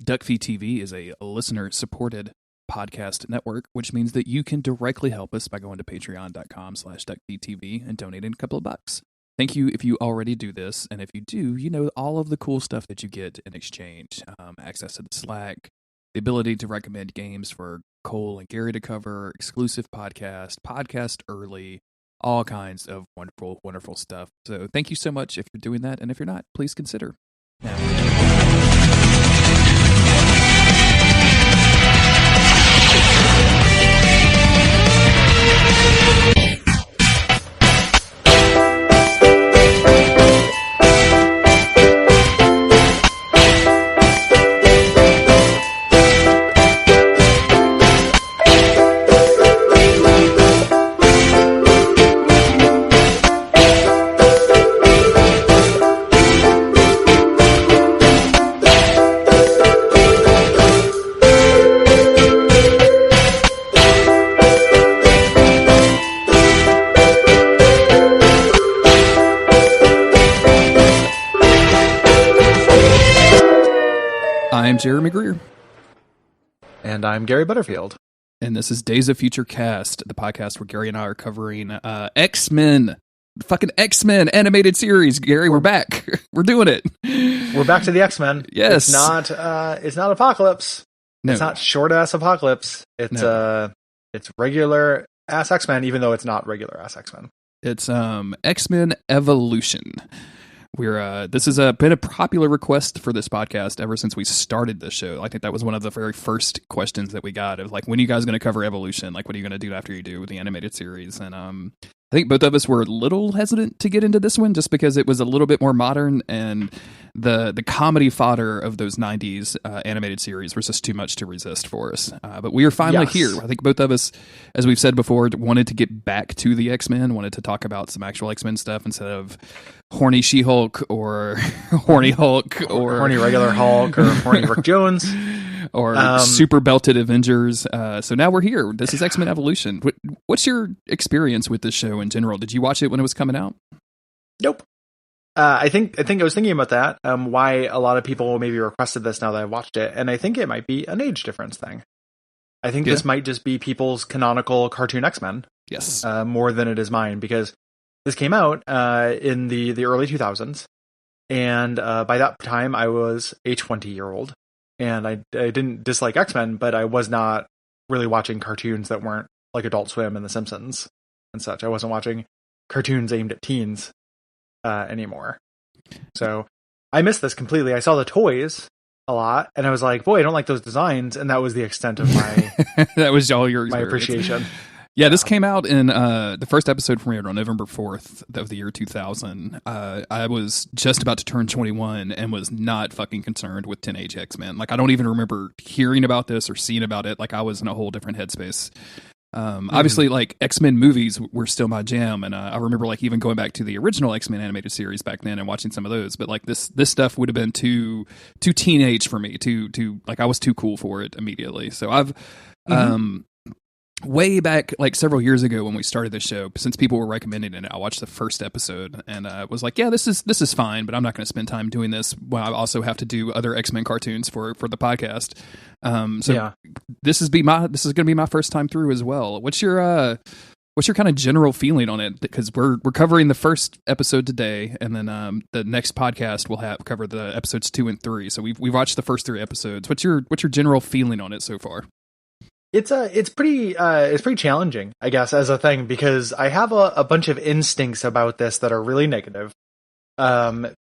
Duckfeed.tv is a listener-supported podcast network, which means that you can directly help us by going to patreon.com/duckfeedtv and donating a couple of bucks. Thank you if you already do this, and if you do, you know all of the cool stuff that you get in exchange. Access to the Slack, the ability to recommend games for Cole and Gary to cover, exclusive podcast early, all kinds of wonderful, wonderful stuff. So thank you so much if you're doing that, and if you're not, please consider. I'm Jeremy Greer. And I'm Gary Butterfield. And this is Days of Future Cast, the podcast where Gary and I are covering X-Men. Fucking X-Men animated series. Gary, we're back. We're doing it. We're back to the X-Men. Yes. It's not Apocalypse. No. It's not short-ass Apocalypse. It's regular-ass X-Men, even though it's not regular-ass X-Men. It's X-Men Evolution. This has been a popular request for this podcast ever since we started this show. I think that was one of the very first questions that we got. It was like, when are you guys going to cover Evolution? Like, what are you going to do after you do with the animated series? And I think both of us were a little hesitant to get into this one just because it was a little bit more modern, and the comedy fodder of those 90s animated series was just too much to resist for us. But we are finally here. I think both of us, as we've said before, wanted to get back to the X-Men, wanted to talk about some actual X-Men stuff instead of horny She-Hulk or horny Hulk or horny regular Hulk or horny Rick Jones or super belted Avengers. So now we're here. This is X-Men Evolution. What's your experience with this show in general? Did you watch it when it was coming out? Nope. I think I was thinking about that. Why a lot of people maybe requested this now that I've watched it, and I think it might be an age difference thing. I think this might just be people's canonical cartoon X-Men. Yes. More than it is mine, because this came out in the early 2000s, and by that time I was a 20-year-old, and I didn't dislike X-Men, but I was not really watching cartoons that weren't like Adult Swim and The Simpsons and such. I wasn't watching cartoons aimed at teens anymore. So I missed this completely. I saw the toys a lot, and I was like, boy, I don't like those designs, and that was the extent of my that was all your my appreciation. Yeah, this came out in the first episode premiered on November 4th of the year 2000. I was just about to turn 21 and was not fucking concerned with Teenage X-Men. Like, I don't even remember hearing about this or seeing about it. Like, I was in a whole different headspace. Obviously, like, X-Men movies were still my jam, and I remember, like, even going back to the original X-Men animated series back then and watching some of those. But like this stuff would have been too teenage for me. Too like, I was too cool for it immediately. So I've way back, like several years ago when we started this show, since people were recommending it, I watched the first episode and was like, yeah, this is fine, but I'm not going to spend time doing this while I also have to do other X-Men cartoons for the podcast. This is going to be my first time through as well. What's your kind of general feeling on it? Because we're covering the first episode today, and then the next podcast will cover the episodes 2 and 3. So we've watched the first 3 episodes. What's your general feeling on it so far? It's pretty challenging, I guess, as a thing, because I have a bunch of instincts about this that are really negative,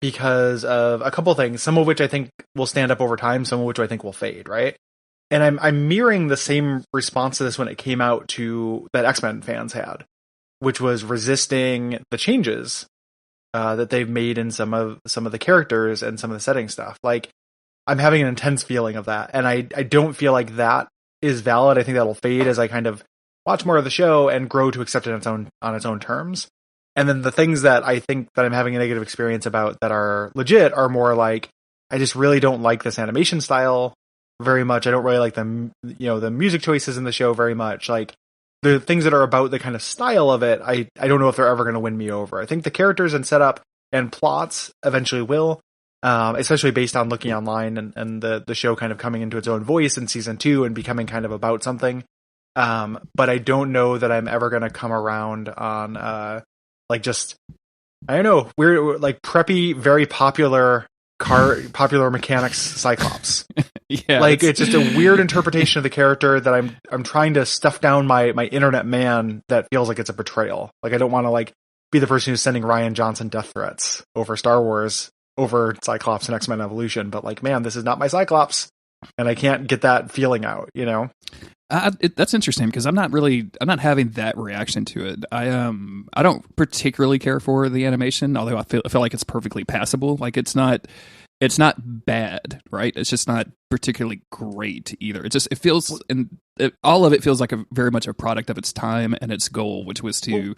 because of a couple things, some of which I think will stand up over time, some of which I think will fade, right? And I'm mirroring the same response to this when it came out that X-Men fans had, which was resisting the changes that they've made in some of the characters and some of the setting stuff. Like, I'm having an intense feeling of that, and I don't feel like that is valid. I think that'll fade as I kind of watch more of the show and grow to accept it on its own terms. And then the things that I think that I'm having a negative experience about that are legit are more like, I just really don't like this animation style very much. I don't really like the music choices in the show very much. Like, the things that are about the kind of style of it, I don't know if they're ever going to win me over. I think the characters and setup and plots eventually will, especially based on looking online and the show kind of coming into its own voice in season 2 and becoming kind of about something. But I don't know that I'm ever going to come around on, like just, I don't know, we're like preppy, very popular mechanics Cyclops. Yeah, like it's just a weird interpretation of the character that I'm trying to stuff down my internet man that feels like it's a betrayal. Like I don't want to like be the person who's sending Ryan Johnson death threats over Star Wars, over Cyclops and X-Men Evolution, but like, man, this is not my Cyclops, and I can't get that feeling out, you know? That's interesting because I'm not having that reaction to it. I don't particularly care for the animation, although I feel like it's perfectly passable. Like it's not bad, right? It's just not particularly great either. It feels, all of it feels like a very much a product of its time and its goal, which was to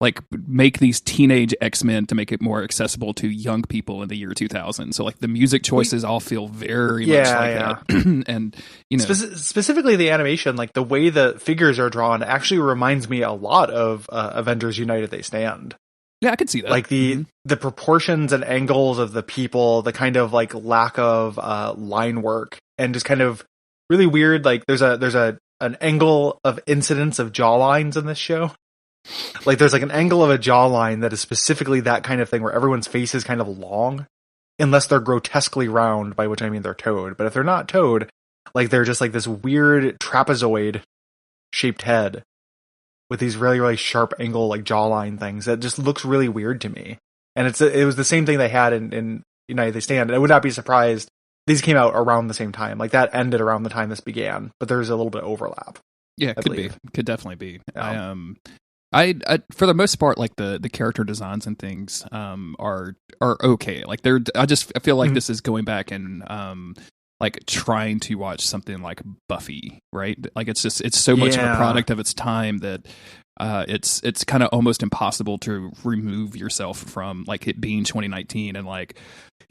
like make these teenage X-Men to make it more accessible to young people in the year 2000. So like the music choices all feel very much like that. And you know, specifically the animation, like the way the figures are drawn actually reminds me a lot of Avengers United They Stand. Yeah, I could see that. Like the proportions and angles of the people, the kind of like lack of line work, and just kind of really weird. Like there's an angle of incidence of jawlines in this show. Like there's like an angle of a jawline that is specifically that kind of thing where everyone's face is kind of long, unless they're grotesquely round, by which I mean they're toed. But if they're not toed, like they're just like this weird trapezoid shaped head with these really, really sharp angle like jawline things that just looks really weird to me. And it was the same thing they had in United They Stand. And I would not be surprised. These came out around the same time. Like that ended around the time this began, but there's a little bit of overlap. Yeah, could definitely be. Yeah. I for the most part, like the character designs and things are okay. Like I feel like this is going back and like trying to watch something like Buffy, right? Like it's so much of a product of its time that it's kind of almost impossible to remove yourself from like it being 2019 and like,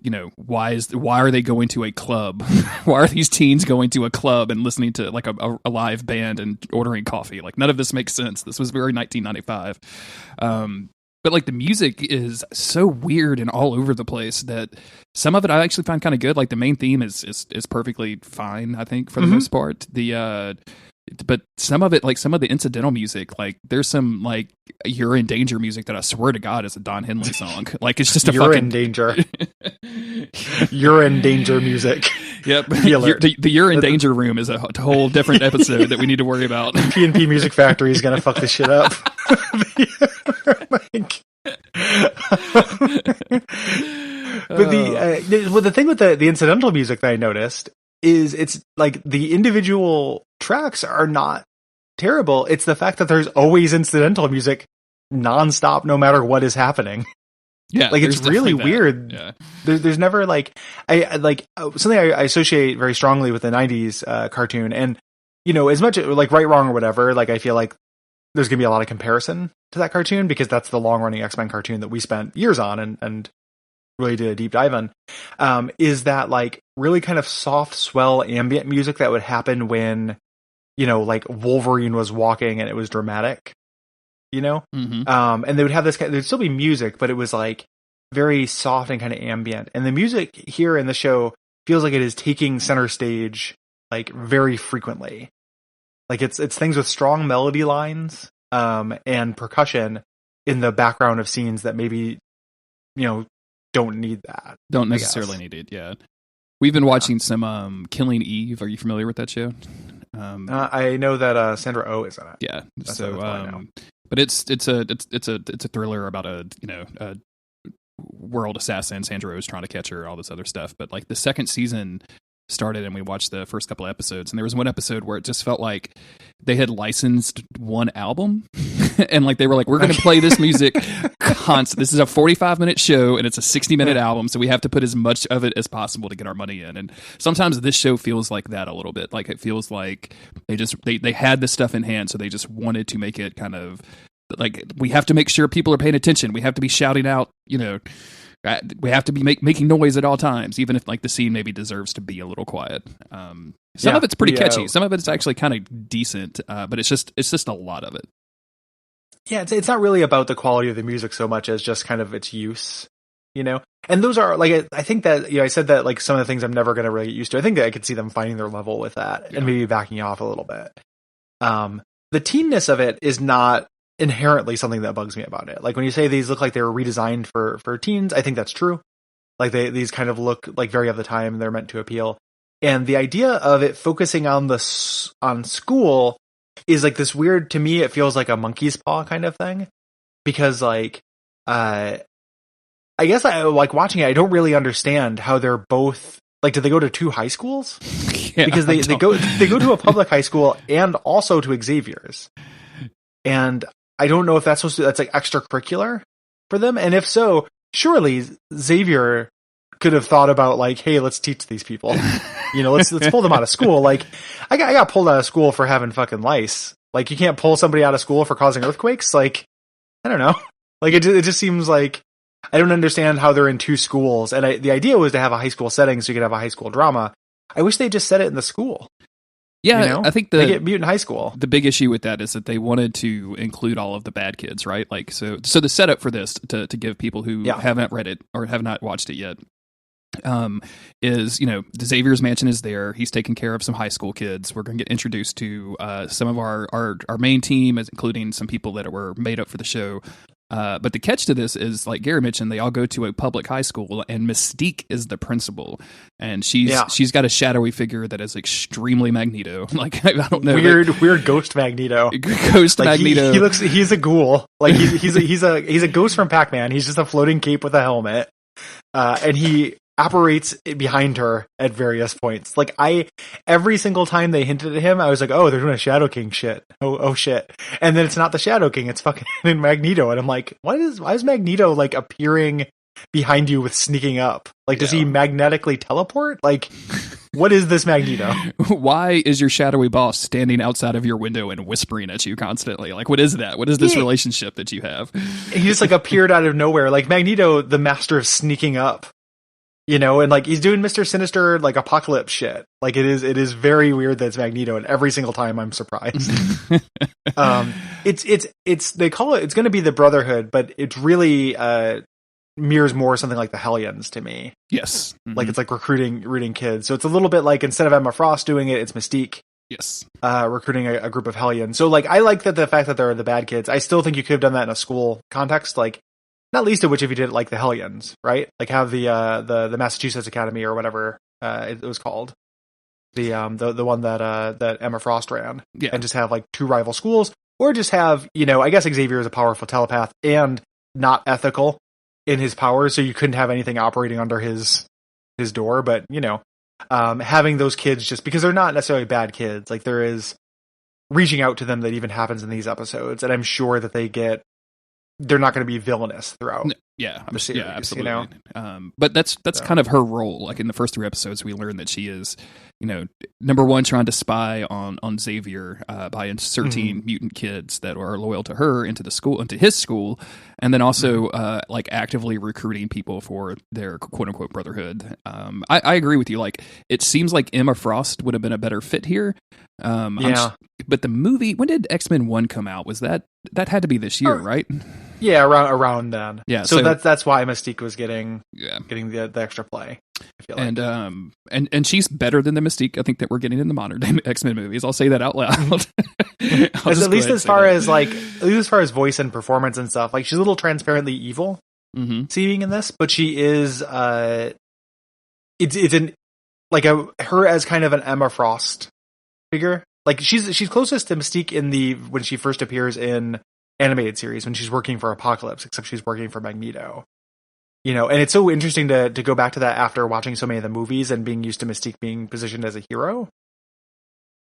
you know, why are they going to a club? Why are these teens going to a club and listening to like a live band and ordering coffee? Like none of this makes sense. This was very 1995. But like the music is so weird and all over the place that some of it I actually find kind of good. Like the main theme is perfectly fine, I think, for the most part. But some of it, like some of the incidental music, like there's some like "You're in Danger" music that I swear to God is a Don Henley song. Like it's just a "You're in Danger." You're in Danger music. Yep. The "You're in Danger" room is a whole different episode that we need to worry about. P&P Music Factory is gonna fuck this shit up. But the thing with the incidental music that I noticed is it's like the individual tracks are not terrible. It's the fact that there's always incidental music nonstop, no matter what is happening. Yeah, like it's really weird. Yeah. There's never like something I associate very strongly with the '90s cartoon, and you know, as much like Right, Wrong, or whatever. Like I feel like there's gonna be a lot of comparison to that cartoon because that's the long running X-Men cartoon that we spent years on and really did a deep dive on. Is that like really kind of soft, swell ambient music that would happen when, you know, like Wolverine was walking and it was dramatic, you know? Mm-hmm. And they would have this there'd still be music, but it was like very soft and kind of ambient. And the music here in the show feels like it is taking center stage like very frequently. Like it's things with strong melody lines, and percussion in the background of scenes that maybe, you know, don't need that. Don't necessarily need it, yeah. We've been watching some Killing Eve. Are you familiar with that show? I know that Sandra Oh is in it. Yeah. So but it's a thriller about a world assassin. Sandra Oh is trying to catch her, all this other stuff. But like the second season started and we watched the first couple of episodes, and there was one episode where it just felt like they had licensed one album and like they were like, we're going to play this music constant. This is a 45-minute show and it's a 60-minute album, so we have to put as much of it as possible to get our money in. And sometimes this show feels like that a little bit. Like it feels like they had this stuff in hand, so they just wanted to make it kind of like, we have to make sure people are paying attention. We have to be shouting out, you know, we have to be making noise at all times, even if like the scene maybe deserves to be a little quiet. Some of it's pretty catchy. Some of it's actually kind of decent, but it's just a lot of it. Yeah, it's not really about the quality of the music so much as just kind of its use. you know? And those are like, I think that, I said that like some of the things I'm never going to really get used to. I think that I could see them finding their level with that and maybe backing off a little bit. The teenness of it is not inherently something that bugs me about it. Like when you say these look like they were redesigned for teens, I think that's true. Like these kind of look like very of the time, they're meant to appeal. And the idea of it focusing on school is like this weird, to me, it feels like a monkey's paw kind of thing. Because like, I guess I like watching it, I don't really understand how they're both, like, did they go to two high schools? Yeah, because they go to a public high school and also to Xavier's. And I don't know if that's like extracurricular for them. And if so, surely Xavier could have thought about like, hey, let's teach these people. Let's pull them out of school. Like, I got pulled out of school for having fucking lice. Like, you can't pull somebody out of school for causing earthquakes. Like, I don't know. Like, it just seems like I don't understand how they're in two schools. And the idea was to have a high school setting so you could have a high school drama. I wish they just set it in the school. Yeah, I think they get Mutant High School. The big issue with that is that they wanted to include all of the bad kids, right? Like, so the setup for this to give people who haven't read it or have not watched it yet is, Xavier's mansion is there. He's taking care of some high school kids. We're going to get introduced to some of our main team, including some people that were made up for the show. But the catch to this is, like Gary mentioned, they all go to a public high school, and Mystique is the principal, and she's got a shadowy figure that is extremely Magneto. Like, I don't know, weird ghost Magneto. Magneto. He's a ghoul. Like he's a ghost from Pac-Man. He's just a floating cape with a helmet, and he operates behind her at various points. Like, every single time they hinted at him, I was like, oh, they're doing a Shadow King shit. Oh shit. And then it's not the Shadow King, it's fucking Magneto. And I'm like, why is Magneto like appearing behind you with sneaking up? Like, does he magnetically teleport? Like, what is this Magneto? Why is your shadowy boss standing outside of your window and whispering at you constantly? Like, what is that? What is this relationship that you have? He just like appeared out of nowhere. Like, Magneto, the master of sneaking up. And like he's doing Mr. Sinister like apocalypse shit. Like it is very weird that it's Magneto, and every single time I'm surprised. It's they call it's going to be the Brotherhood, but it really mirrors more something like the Hellions to me. Yes, like it's like recruiting kids. So it's a little bit like, instead of Emma Frost doing it, it's Mystique. Yes, recruiting a group of Hellions. So like I like the fact that they're the bad kids. I still think you could have done that in a school context, like. Not least of which if you did it like the Hellions, right? Like have the Massachusetts Academy or whatever it was called, the one that Emma Frost ran, and just have like two rival schools, or just have I guess Xavier is a powerful telepath and not ethical in his powers, so you couldn't have anything operating under his door, but having those kids, just because they're not necessarily bad kids, like there is reaching out to them that even happens in these episodes, and I'm sure that they're not going to be villainous throughout. The series, yeah, absolutely. But that's kind of her role. Like in the first 3 episodes, we learn that she is, number one, trying to spy on Xavier by inserting mutant kids that are loyal to her into his school, and then also like actively recruiting people for their quote unquote brotherhood. I agree with you. Like, it seems like Emma Frost would have been a better fit here. But the movie, when did X-Men 1 come out? Was that had to be this year, right? Yeah, around then. Yeah, so that's why Mystique was getting the extra play. I feel like. And she's better than the Mystique I think that we're getting in the modern day X-Men movies. I'll say that out loud. at least as far as voice and performance and stuff, like she's a little transparently evil seeming in this, but she is her as kind of an Emma Frost figure. Like she's closest to Mystique when she first appears in animated series, when she's working for Apocalypse, except she's working for Magneto. And it's so interesting to go back to that after watching so many of the movies and being used to Mystique being positioned as a hero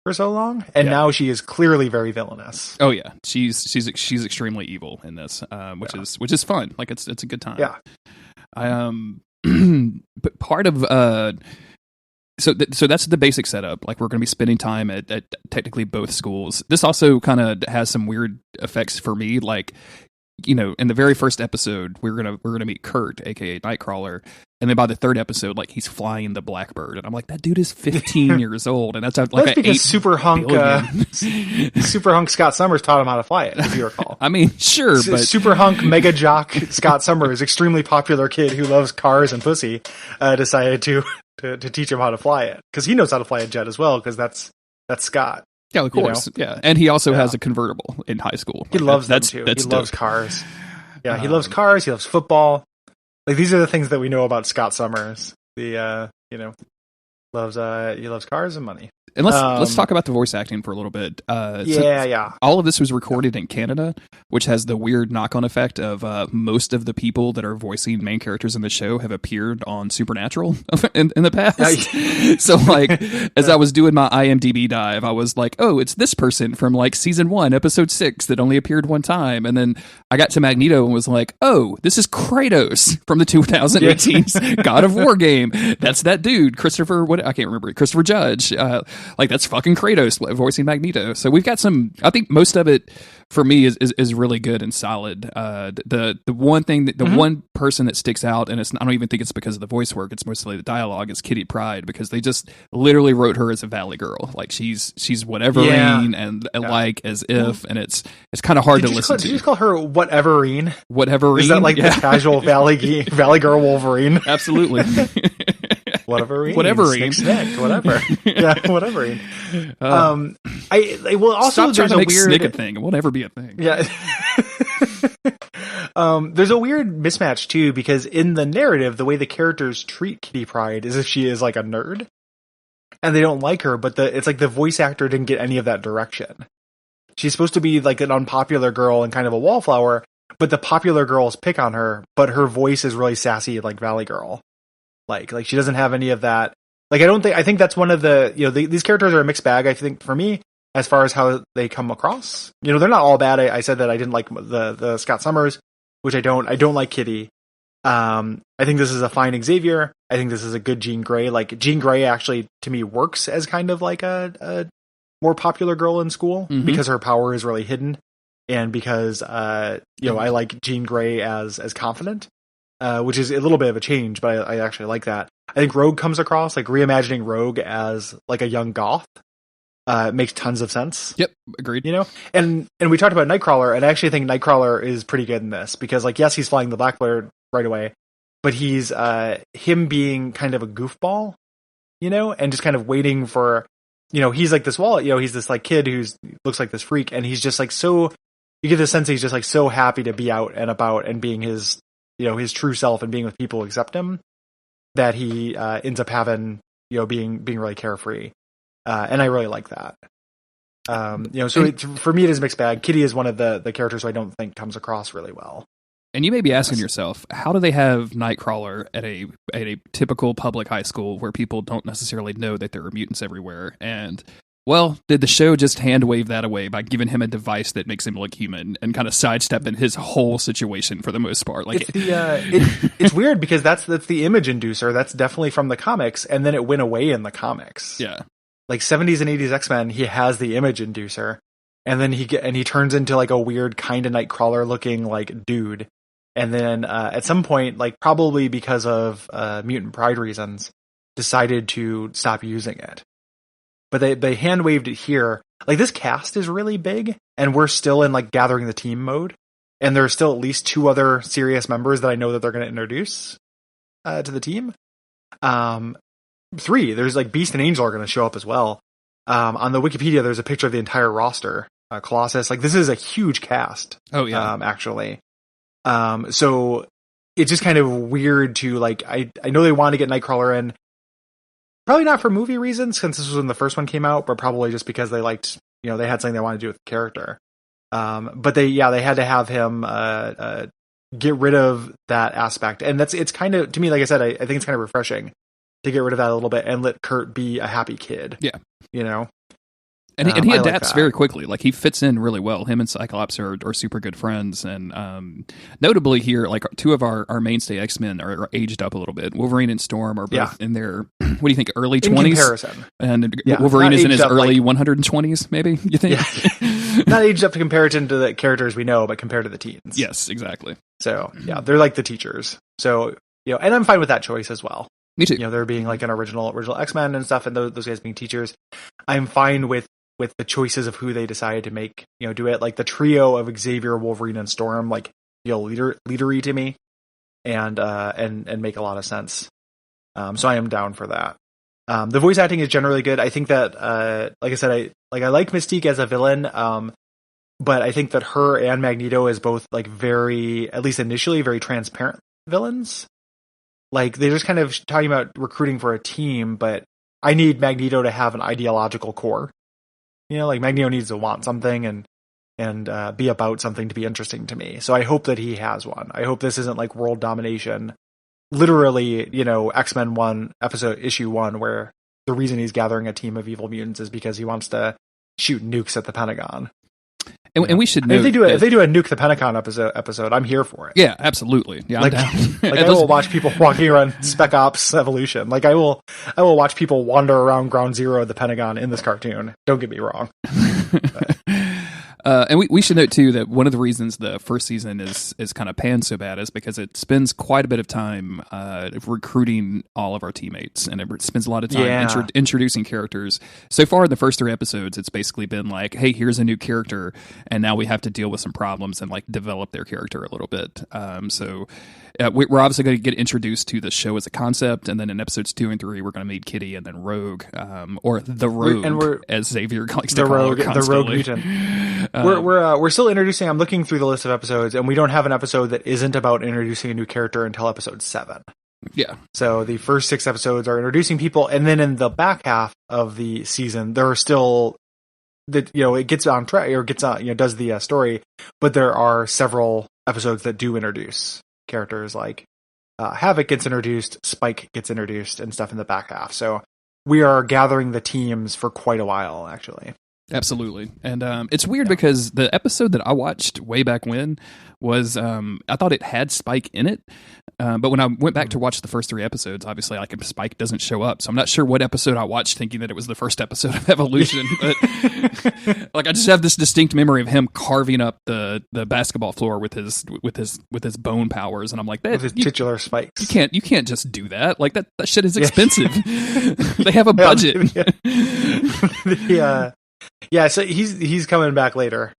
for so long, and now she is clearly very villainous. Oh yeah, she's extremely evil in this, which is fun. Like it's a good time. Yeah. But part of so that's the basic setup. Like, we're going to be spending time at technically both schools. This also kind of has some weird effects for me. Like, in the very first episode, we're gonna meet Kurt, aka Nightcrawler, and then by the third episode, like he's flying the Blackbird, and I'm like, that dude is 15 years old, and that's like because super hunk Scott Summers taught him how to fly it, if you recall. I mean, sure, but super hunk mega jock Scott Summers, extremely popular kid who loves cars and pussy, decided to teach him how to fly it because he knows how to fly a jet as well because that's Scott. Yeah, of course. Yeah, and he also has a convertible in high school. He loves them too. He loves cars. Yeah, he loves cars. He loves football. Like these are the things that we know about Scott Summers. He loves cars and money. And let's talk about the voice acting for a little bit. All of this was recorded in Canada, which has the weird knock-on effect of most of the people that are voicing main characters in the show have appeared on Supernatural in the past. So, like, as I was doing my IMDb dive, I was like, oh, it's this person from, like, season 1, episode 6 that only appeared one time. And then I got to Magneto and was like, oh, this is Kratos from the 2018 God of War game. That's that dude, Christopher Judge. Like that's fucking Kratos voicing Magneto. So we've got some. I think most of it for me is really good and solid. The one thing that one person that sticks out, and I don't even think it's because of the voice work. It's mostly the dialogue. Is Kitty Pryde because they just literally wrote her as a Valley girl. Like she's whateverine and like as if, and it's kind of hard to listen to. Did you just call her whateverine? Whateverine. Is that like the casual Valley girl Wolverine? Absolutely. Whatever. Snick, whatever. Yeah, whatever. I will also stop trying to make Snick a thing. It will never be a thing. Yeah. There's a weird mismatch too because in the narrative, the way the characters treat Kitty Pryde is if she is like a nerd, and they don't like her. But it's like the voice actor didn't get any of that direction. She's supposed to be like an unpopular girl and kind of a wallflower, but the popular girls pick on her. But her voice is really sassy, like Valley Girl. Like she doesn't have any of that. Like I think that's one of the, these characters are a mixed bag, I think, for me, as far as how they come across. They're not all bad. I said that I didn't like the Scott Summers, which I don't like Kitty. I think this is a fine Xavier. I think this is a good Jean Grey. Like Jean Grey actually, to me, works as kind of like a more popular girl in school because her power is really hidden. And because, I like Jean Grey as confident. Which is a little bit of a change, but I actually like that. I think Rogue comes across, like reimagining Rogue as like a young goth, makes tons of sense. Yep, agreed. And we talked about Nightcrawler, and I actually think Nightcrawler is pretty good in this because, like, yes, he's flying the Blackbird right away, but he's him being kind of a goofball, and just kind of waiting for, he's like this he's this like kid who's looks like this freak, and he's just like so. You get the sense he's just like so happy to be out and about and being his true self and being with people who accept him, that he ends up having, being really carefree. And I really like that. For me, it is a mixed bag. Kitty is one of the characters who I don't think comes across really well. And you may be asking yourself, how do they have Nightcrawler at a typical public high school where people don't necessarily know that there are mutants everywhere? And well, did the show just hand wave that away by giving him a device that makes him look human and kind of sidestepping his whole situation for the most part? Like it's weird because that's the image inducer. That's definitely from the comics, and then it went away in the comics. Yeah, like 70s and 80s X-Men, he has the image inducer, and then he turns into like a weird kind of Nightcrawler looking like dude, and then at some point, like probably because of mutant pride reasons, decided to stop using it. But they hand waved it here. Like this cast is really big, and we're still in like gathering the team mode. And there's still at least 2 other serious members that I know that they're going to introduce to the team. 3, there's like Beast and Angel are going to show up as well. On the Wikipedia, there's a picture of the entire roster. Colossus, like this is a huge cast. Oh yeah, actually. So it's just kind of weird to like. I know they want to get Nightcrawler in. Probably not for movie reasons, since this was when the first one came out, but probably just because they liked, they had something they wanted to do with the character. But they had to have him get rid of that aspect, and it's kind of, to me, like I said, I think it's kind of refreshing to get rid of that a little bit and let Kurt be a happy kid. Yeah, And he adapts very quickly. Like he fits in really well. Him and Cyclops are super good friends, and notably here, like 2 of our mainstay X-Men are aged up a little bit. Wolverine and Storm are both in their what do you think, early 20s? Comparison, and Wolverine is in his early 120s, maybe, you think? not aged up to comparison to the characters we know, but compared to the teens. Yes, exactly. So yeah, they're like the teachers. So and I'm fine with that choice as well. Me too. There being like an original X-Men and stuff, and those guys being teachers. I'm fine with the choices of who they decided to make. Do it like the trio of Xavier, Wolverine, and Storm. Like leadery to me, and make a lot of sense. So I am down for that. The voice acting is generally good. I think that, like I said, I like Mystique as a villain. But I think that her and Magneto is both like at least initially, very transparent villains. Like they're just kind of talking about recruiting for a team, but I need Magneto to have an ideological core. Like Magneto needs to want something and be about something to be interesting to me. So I hope that he has one. I hope this isn't like world domination. Literally, X-Men 1 issue 1, where the reason he's gathering a team of evil mutants is because he wants to shoot nukes at the Pentagon. And we should know if they do a nuke the Pentagon episode, I'm here for it. Yeah, absolutely. Yeah, I'm down. I will watch people walking around Spec Ops Evolution. Like I will watch people wander around Ground Zero of the Pentagon in this cartoon. Don't get me wrong. And we should note too that one of the reasons the first season is kind of panned so bad is because it spends quite a bit of time recruiting all of our teammates, and it spends a lot of time introducing characters. So far in the first 3 episodes, it's basically been like, hey, here's a new character, and now we have to deal with some problems and like develop their character a little bit. We're obviously going to get introduced to the show as a concept, and then in episodes 2 and 3, we're going to meet Kitty and then Rogue, or the Rogue, as Xavier likes to call her constantly. The Rogue mutant. We're still introducing. I'm looking through the list of episodes, and we don't have an episode that isn't about introducing a new character until episode 7. Yeah. So the first 6 episodes are introducing people, and then in the back half of the season, there are still that it gets on track or gets on does the story, but there are several episodes that do introduce characters like Havoc gets introduced, Spike gets introduced, and stuff in the back half. So we are gathering the teams for quite a while, actually. Absolutely. And it's weird because the episode that I watched way back when was, I thought it had Spike in it. But when I went back to watch the first 3 episodes, obviously like Spike doesn't show up. So I'm not sure what episode I watched thinking that it was the first episode of Evolution. But like I just have this distinct memory of him carving up the basketball floor with his bone powers. And I'm like, that, with his titular spikes. You can't just do that. Like that shit is expensive. They have a budget. Yeah, so he's coming back later,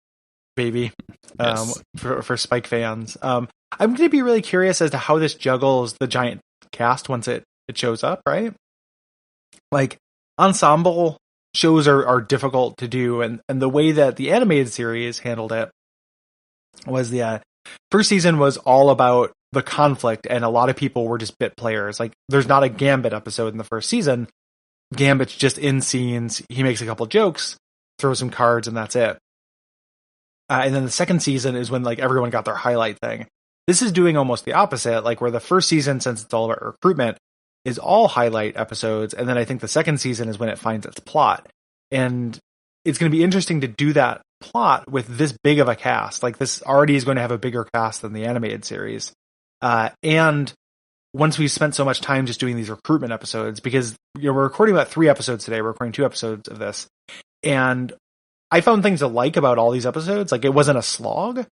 baby. Yes. For Spike fans. I'm going to be really curious as to how this juggles the giant cast once it shows up, right? Like ensemble shows are difficult to do, and the way that the animated series handled it was the first season was all about the conflict, and a lot of people were just bit players. Like there's not a Gambit episode in the first season. Gambit's just in scenes. He makes a couple jokes, throws some cards, and that's it. And then the second season is when like everyone got their highlight thing. This is doing almost the opposite, like where the first season, since it's all about recruitment, is all highlight episodes, and then I think the second season is when it finds its plot. And it's going to be interesting to do that plot with this big of a cast. Like this already is going to have a bigger cast than the animated series. And once we've spent so much time just doing these recruitment episodes, because we're recording about 3 episodes today, we're recording 2 episodes of this, and I found things to like about all these episodes. Like it wasn't a slog,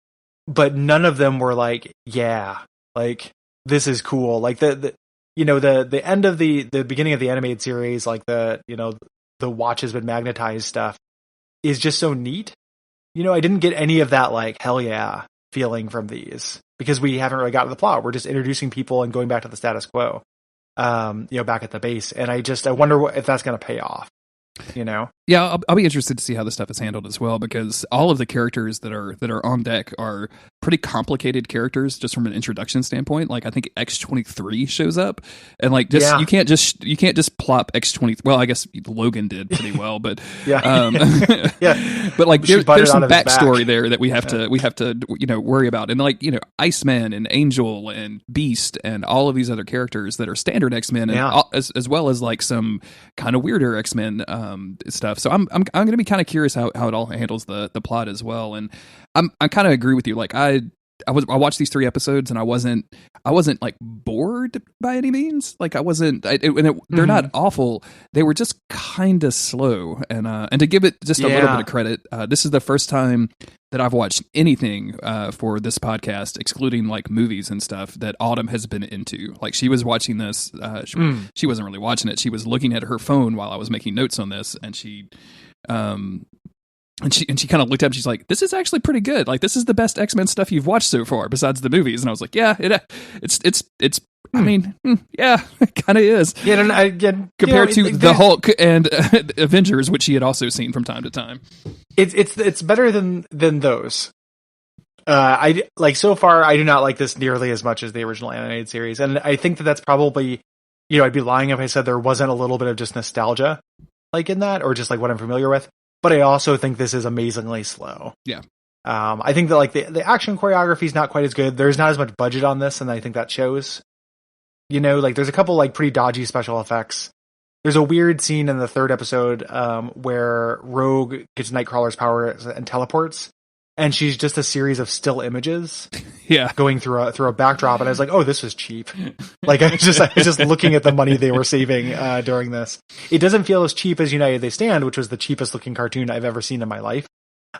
but none of them were like, yeah, like this is cool. Like the end of the beginning of the animated series, like the watch has been magnetized stuff is just so neat. I didn't get any of that like hell yeah feeling from these because we haven't really got to the plot. We're just introducing people and going back to the status quo, back at the base. And I wonder if that's going to pay off. Yeah, I'll be interested to see how this stuff is handled as well, because all of the characters that are on deck are pretty complicated characters just from an introduction standpoint. Like I think X-23 shows up, and like you can't just plop X-23. Well, I guess Logan did pretty well, but yeah, but like there's some backstory there that we have to worry about, and like Iceman and Angel and Beast and all of these other characters that are standard X-Men, and as well as like some kind of weirder X-Men stuff. So I'm going to be kind of curious how it all handles the plot as well. And I kind of agree with you. Like I watched these 3 episodes and I wasn't like bored by any means. Like I wasn't, they're not awful. They were just kind of slow. And to give it just a little bit of credit, this is the first time that I've watched anything for this podcast, excluding like movies and stuff, that Autumn has been into. Like she was watching this, she wasn't really watching it. She was looking at her phone while I was making notes on this, and she kind of looked up and she's like, this is actually pretty good. Like this is the best X-Men stuff you've watched so far besides the movies. And I was like, yeah, it's I mean, yeah, it kind of is. Yeah, compared to the Hulk and Avengers, which she had also seen from time to time. It's better than those. I like so far. I do not like this nearly as much as the original animated series, and I think that's probably, I'd be lying if I said there wasn't a little bit of just nostalgia, like in that, or just like what I'm familiar with. But I also think this is amazingly slow. Yeah. I think that like the action choreography is not quite as good. There's not as much budget on this, and I think that shows. Like there's a couple like pretty dodgy special effects. There's a weird scene in the 3rd episode where Rogue gets Nightcrawler's powers and teleports, and she's just a series of still images, going through a backdrop. And I was like, oh, this was cheap. Like I was just looking at the money they were saving during this. It doesn't feel as cheap as United They Stand, which was the cheapest looking cartoon I've ever seen in my life.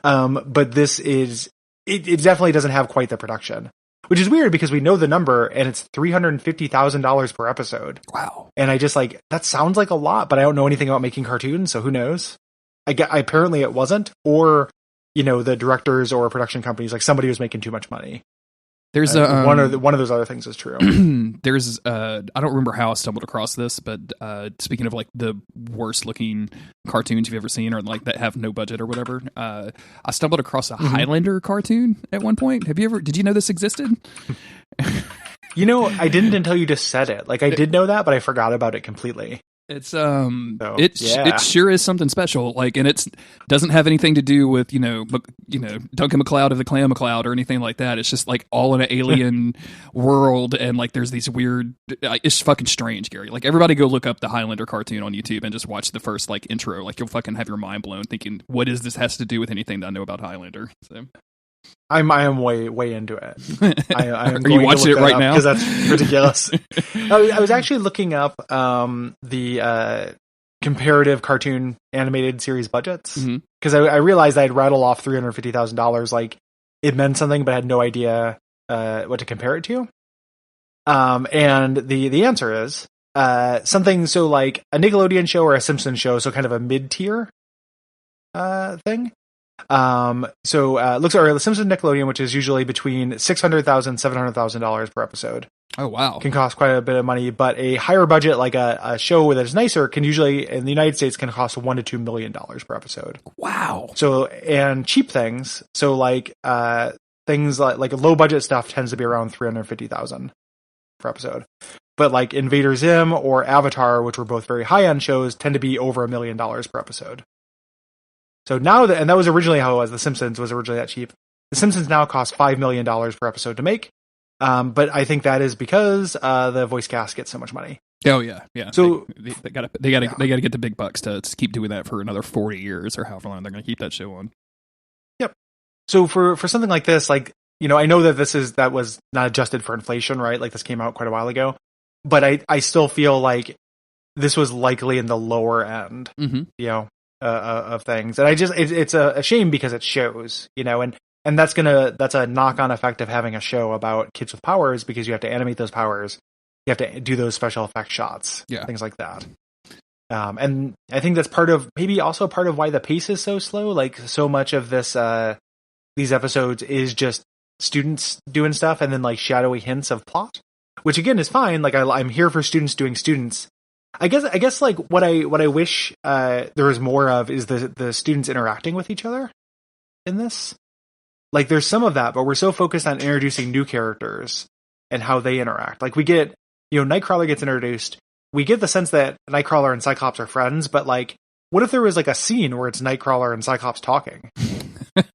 But this is it definitely doesn't have quite the production. Which is weird because we know the number and it's $350,000 per episode. Wow. And I just like, that sounds like a lot, but I don't know anything about making cartoons, so who knows? Apparently it wasn't, or, the directors or production companies, like somebody was making too much money. There's one of those other things is true. There's I don't remember how I stumbled across this, but speaking of like the worst looking cartoons you've ever seen, or like that have no budget or whatever, I stumbled across a Highlander cartoon at one point. Did you know this existed? I didn't until you just said it. Like I did know that, but I forgot about it completely. It's it sure is something special. Like, and it doesn't have anything to do with Duncan MacLeod of the Clan MacLeod or anything like that. It's just like all in an alien world, and like there's these weird. It's fucking strange, Gary. Like everybody go look up the Highlander cartoon on YouTube and just watch the first like intro. Like you'll fucking have your mind blown, thinking, what is this has to do with anything that I know about Highlander? So. I am way into it. I am Are you watching it right now? Because that's ridiculous. I was actually looking up the comparative cartoon animated series budgets because I realized I'd rattle off $350,000 like it meant something, but I had no idea what to compare it to. And the answer is something so like a Nickelodeon show or a Simpsons show, so kind of a mid-tier thing. Looks at the Simpsons Nickelodeon, which is usually between $600,000 $700,000 per episode. Oh wow, can cost quite a bit of money. But a higher budget, like a show that is nicer, can usually in the United States can cost $1 to $2 million per episode. Wow. So and cheap things, so like things like low budget stuff tends to be around $350,000 per episode. But like Invader Zim or Avatar, which were both very high end shows, tend to be over $1 million per episode. So now and that was originally how it was. The Simpsons was originally that cheap. The Simpsons now cost $5 million per episode to make. But I think that is because the voice cast gets so much money. Oh yeah. So they gotta get the big bucks to keep doing that for another 40 years or however long they're going to keep that show on. Yep. So for something like this, like I know that that was not adjusted for inflation, right? Like this came out quite a while ago, but I still feel like this was likely in the lower end. Of things, and it's a shame because it shows, and that's a knock-on effect of having a show about kids with powers, because you have to animate those powers, you have to do those special effect shots, things like that. And I think that's maybe also part of why the pace is so slow. Like so much of these episodes is just students doing stuff and then like shadowy hints of plot, which again is fine. Like I'm here for students doing students. I guess like what I wish there was more of is the students interacting with each other in this. Like there's some of that, but we're so focused on introducing new characters and how they interact. Like we get, Nightcrawler gets introduced. We get the sense that Nightcrawler and Cyclops are friends, but like, what if there was like a scene where it's Nightcrawler and Cyclops talking?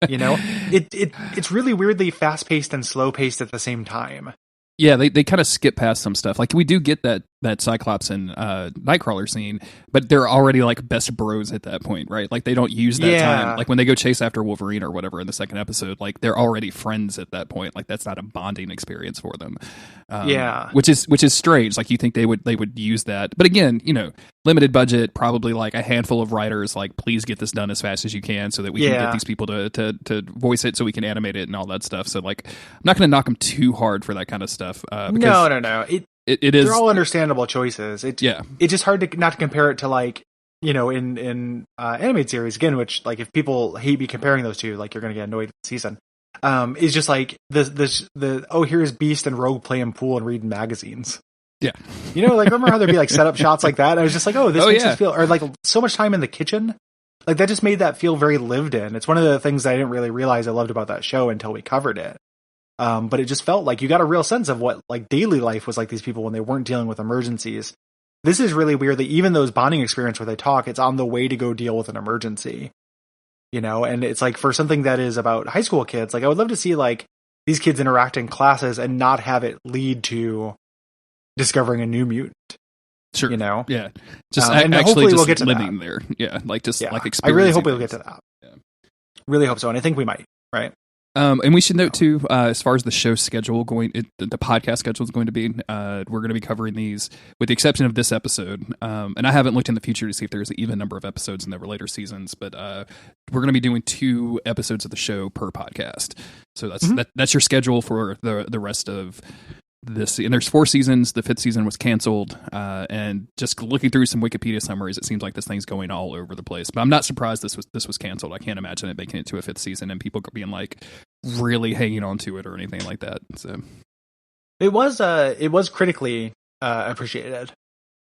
It's really weirdly fast paced and slow paced at the same time. Yeah, they kind of skip past some stuff. Like, we do get that Cyclops and Nightcrawler scene, but they're already like best bros at that point, right? Like, they don't use that time. Like, when they go chase after Wolverine or whatever in the second episode, like, they're already friends at that point. Like, that's not a bonding experience for them. Which is strange. Like, you think they would use that, but again, limited budget, probably like a handful of writers. Like, please get this done as fast as you can, so that we can get these people to voice it, so we can animate it and all that stuff. So, like, I'm not going to knock them too hard for that kind of stuff. No. It is. They're all understandable choices. It's just hard to not to compare it to, like, in animated series again, which, like, if people hate me comparing those two, like, you're going to get annoyed with the season. Is just like here's Beast and Rogue playing pool and reading magazines. Yeah. Like, remember how there'd be like setup shots like that? I was just like, this makes us feel, or like so much time in the kitchen. Like, that just made that feel very lived in. It's one of the things that I didn't really realize I loved about that show until we covered it. But it just felt like you got a real sense of what, like, daily life was like these people when they weren't dealing with emergencies. This is really weird that even those bonding experience where they talk, it's on the way to go deal with an emergency, and it's like, for something that is about high school kids, like, I would love to see, like, these kids interact in classes and not have it lead to discovering a new mutant. Sure. Yeah. Just and hopefully we'll get to living there. Yeah. Like, just like experiencing. I really hope we'll get to that. Yeah. Really hope so. And I think we might, right? And we should note too, as far as the show schedule the podcast schedule is going to be, we're going to be covering these with the exception of this episode. And I haven't looked in the future to see if there's an even number of episodes in the later seasons, but we're going to be doing 2 episodes of the show per podcast. So that's your schedule for the rest of this. And there's 4 seasons. The 5th season was canceled. And just looking through some Wikipedia summaries, it seems like this thing's going all over the place. But I'm not surprised this was canceled. I can't imagine it making it to a 5th season and people being like really hanging on to it or anything like that. So it was critically appreciated.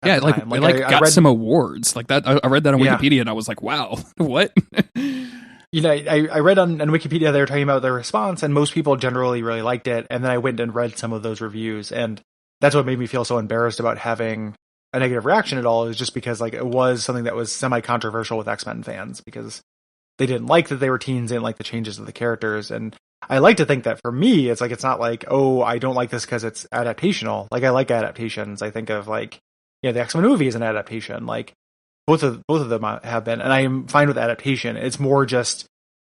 Yeah, like I read some awards like that. I read that on Wikipedia and I was like, wow, what? I read on Wikipedia they were talking about their response, and most people generally really liked it. And then I went and read some of those reviews, and that's what made me feel so embarrassed about having a negative reaction at all. Is just because, like, it was something that was semi-controversial with X-Men fans because they didn't like that they were teens, didn't like the changes of the characters. And I like to think that for me, it's like, it's not like, oh, I don't like this because it's adaptational. Like, I like adaptations. I think of, like, the X-Men movie is an adaptation. Like, both of them have been, and I am fine with adaptation. It's more just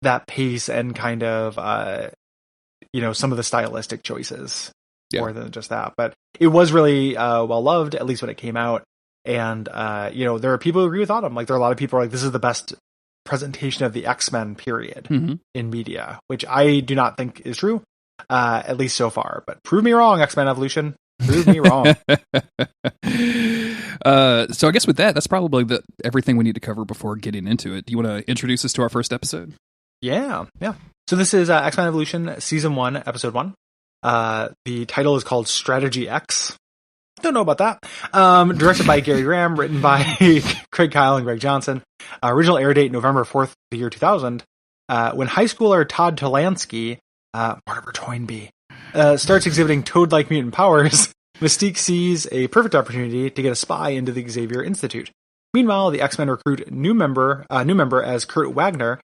that pace and kind of, some of the stylistic choices more than just that. But it was really well loved, at least when it came out. And, there are people who agree with Autumn. Like, there are a lot of people who are like, this is the best presentation of the X-Men period in media, which I do not think is true, at least so far. But prove me wrong, X-Men Evolution. Prove me wrong. So I guess with that's probably everything we need to cover before getting into it. Do you want to introduce us to our first episode? Yeah. So this is X-Men Evolution, Season 1, Episode 1. The title is called Strategy X. Don't know about that. Directed by Gary Graham, written by Craig Kyle and Greg Johnson. Original air date November 4th, the year 2000. When high schooler Todd Tolansky, Mortimer Toynbee, starts exhibiting Toad-like mutant powers, Mystique sees a perfect opportunity to get a spy into the Xavier Institute. Meanwhile, the X-Men recruit new member as Kurt Wagner,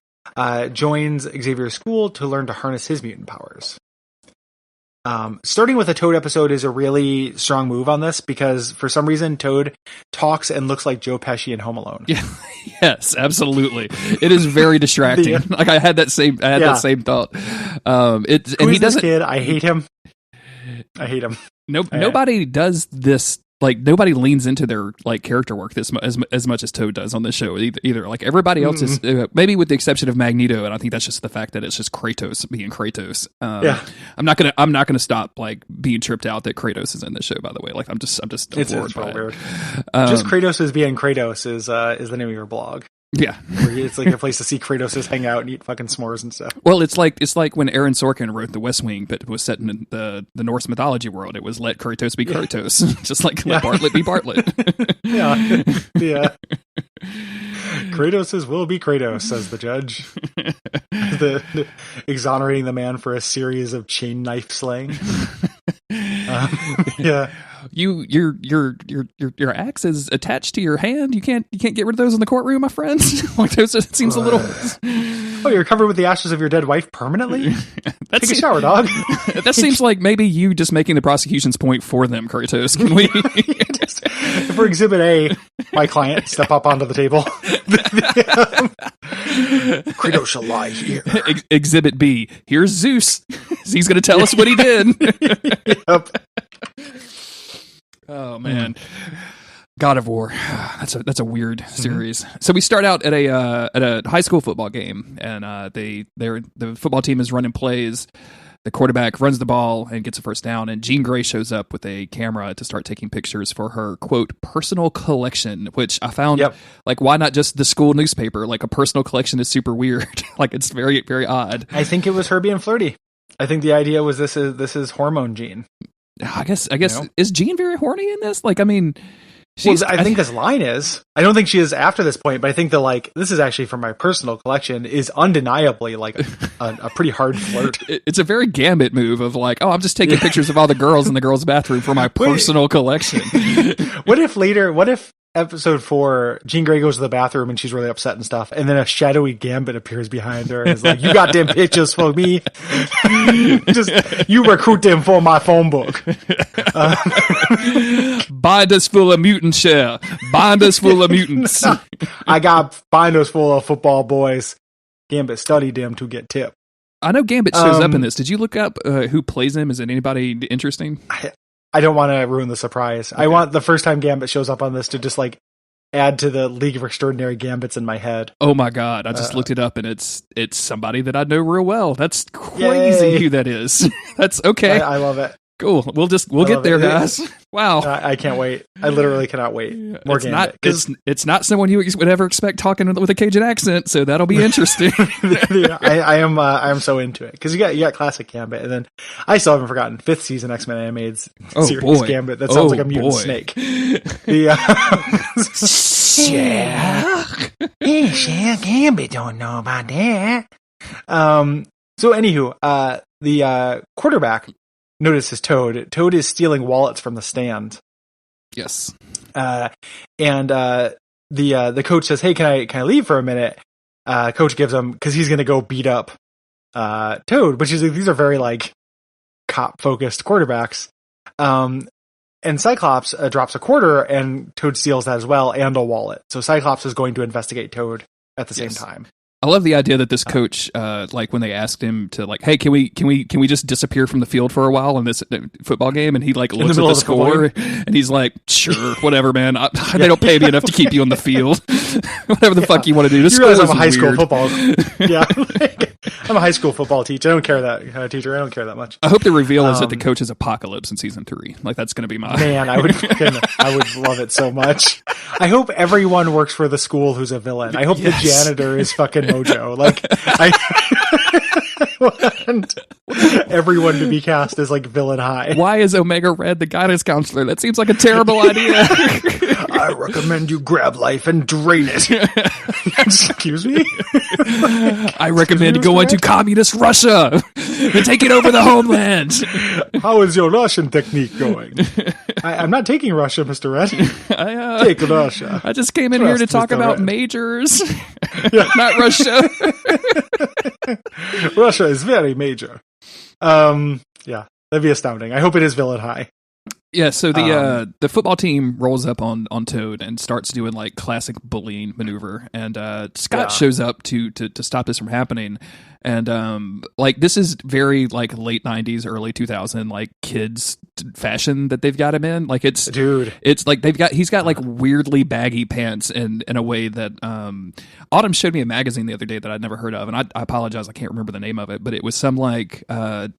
joins Xavier's school to learn to harness his mutant powers. Starting with a Toad episode is a really strong move on this because for some reason Toad talks and looks like Joe Pesci in Home Alone. Yeah, yes, absolutely. It is very distracting. Like I had that same thought. He doesn't. Kid, I hate him. Nobody does this. Like nobody leans into their like character work as much as Toad does on this show either. Like everybody else is maybe with the exception of Magneto, and I think that's just the fact that it's just Kratos being Kratos. I'm not gonna stop like being tripped out that Kratos is in this show. By the way, like I'm just it's real weird. Just Kratos is being Kratos is the name of your blog. Yeah, it's like a place to see Kratos hang out and eat fucking s'mores and stuff. Well, it's like when Aaron Sorkin wrote The West Wing, but it was set in the Norse mythology world. It was let Kratos be Kratos, just like let Bartlett be Bartlett. yeah. Kratos will be Kratos, says the judge. the exonerating the man for a series of chain knife slaying. Yeah. Your axe is attached to your hand. You can't get rid of those in the courtroom, my friends. Like those, it seems a little. Oh, you're covered with the ashes of your dead wife permanently? Take a shower, dog. That seems like maybe you just making the prosecution's point for them, Kratos. Can we? For Exhibit A, my client, step up onto the table. Kratos shall lie here. Exhibit B, here's Zeus. He's going to tell us what he did. Yep. Oh, man. God of War. That's a weird series. So we start out at a high school football game, and the football team is running plays. The quarterback runs the ball and gets a first down, and Jean Grey shows up with a camera to start taking pictures for her, quote, personal collection, which I found, like, why not just the school newspaper? Like, a personal collection is super weird. Like, it's very, very odd. I think it was her being flirty. I think the idea was this is hormone Jean. I guess, is Jean very horny in this? Like, I mean... I think this line is. I don't think she is after this point, but I think this is actually from my personal collection is undeniably like a pretty hard flirt. It's a very Gambit move of like, oh, I'm just taking pictures of all the girls in the girls' bathroom for my personal collection. What if episode 4, Jean Grey goes to the bathroom and she's really upset and stuff, and then a shadowy Gambit appears behind her and is like, you got them pictures for me? Just, you recruit them for my phone book. Binders full of mutant share. Binders full of mutants. I got binders full of football boys. Gambit studied them to get tip. I know Gambit shows up in this. Did you look up who plays him? Is it anybody interesting? I don't want to ruin the surprise. Okay. I want the first time Gambit shows up on this to just like add to the League of Extraordinary Gambits in my head. Oh my god! I just looked it up and it's somebody that I know real well. That's crazy who that is. That's okay. I love it. Cool. We'll get there, guys. Wow. I can't wait. I literally cannot wait. More Gambit. It's not someone you would ever expect talking with a Cajun accent, so that'll be interesting. I am so into it because you got classic Gambit, and then I still haven't forgotten 5th season X-Men animated series Gambit. That sounds like a mutant snake. Gambit don't know about that. So anywho, the quarterback notices Toad. Toad is stealing wallets from the stand. Yes. And the coach says, "Hey, can I leave for a minute?" Coach gives him, because he's going to go beat up Toad, which is, these are very like cop focused quarterbacks. And Cyclops drops a quarter, and Toad steals that as well, and a wallet. So Cyclops is going to investigate Toad at the same time. I love the idea that this coach, like when they asked him to, like, hey, can we just disappear from the field for a while in this football game? And he like looks at the score and he's like, sure, whatever, man. They don't pay me enough to keep you on the field. Whatever the fuck you want to do. You realize I'm a high school football. Yeah, I'm a high school football teacher. I don't care that much. I hope the reveal is that the coach is Apocalypse in season 3. Like that's going to be my man. I would love it so much. I hope everyone works for the school who's a villain. I hope the janitor is fucking Mojo. Like, I want everyone to be cast as like villain high. Why is Omega Red the guidance counselor? That seems like a terrible idea. I recommend you grab life and drain it. Excuse me? I recommend going to communist Russia and taking over the homeland. How is your Russian technique going? I'm not taking Russia, Mr. Red. Take Russia. I just came in here to talk about majors, not Russia. Russia is very major. Yeah, that'd be astounding. I hope it is villain high. Yeah, so the football team rolls up on Toad and starts doing like classic bullying maneuver, and Scott shows up to stop this from happening. And like this is very like late 90s, early 2000 like kids fashion that they've got him in. Like it's like he's got like weirdly baggy pants in a way that Autumn showed me a magazine the other day that I'd never heard of, and I apologize, I can't remember the name of it, but it was some like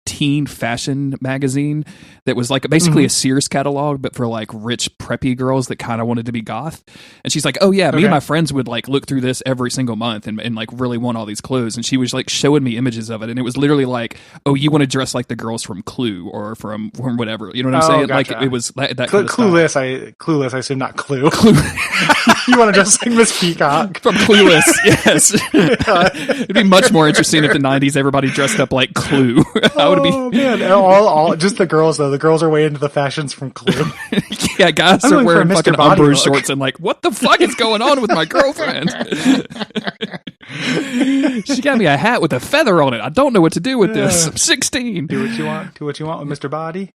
teen fashion magazine that was like basically a Sears catalog, but for like rich preppy girls that kind of wanted to be goth. And she's like, oh yeah, me and my friends would like look through this every single month and like really want all these clothes. And she was like showing me images of it, and it was literally like, oh, you want to dress like the girls from Clue or from whatever, you know what I'm saying? Gotcha. Like it was that kind of Clueless. Clueless, I assume, not Clue. You want to dress like Miss Peacock from Clueless? Yes. It'd be much more interesting if the 90s everybody dressed up like Clue. Man, all just the girls though. The girls are way into the fashions from Clue. Yeah, guys are wearing fucking Umbro shorts and like, what the fuck is going on with my girlfriend? She got me a hat with a feather on it. I don't know what to do with this. I'm 16. Do what you want. Do what you want with Mr. Body.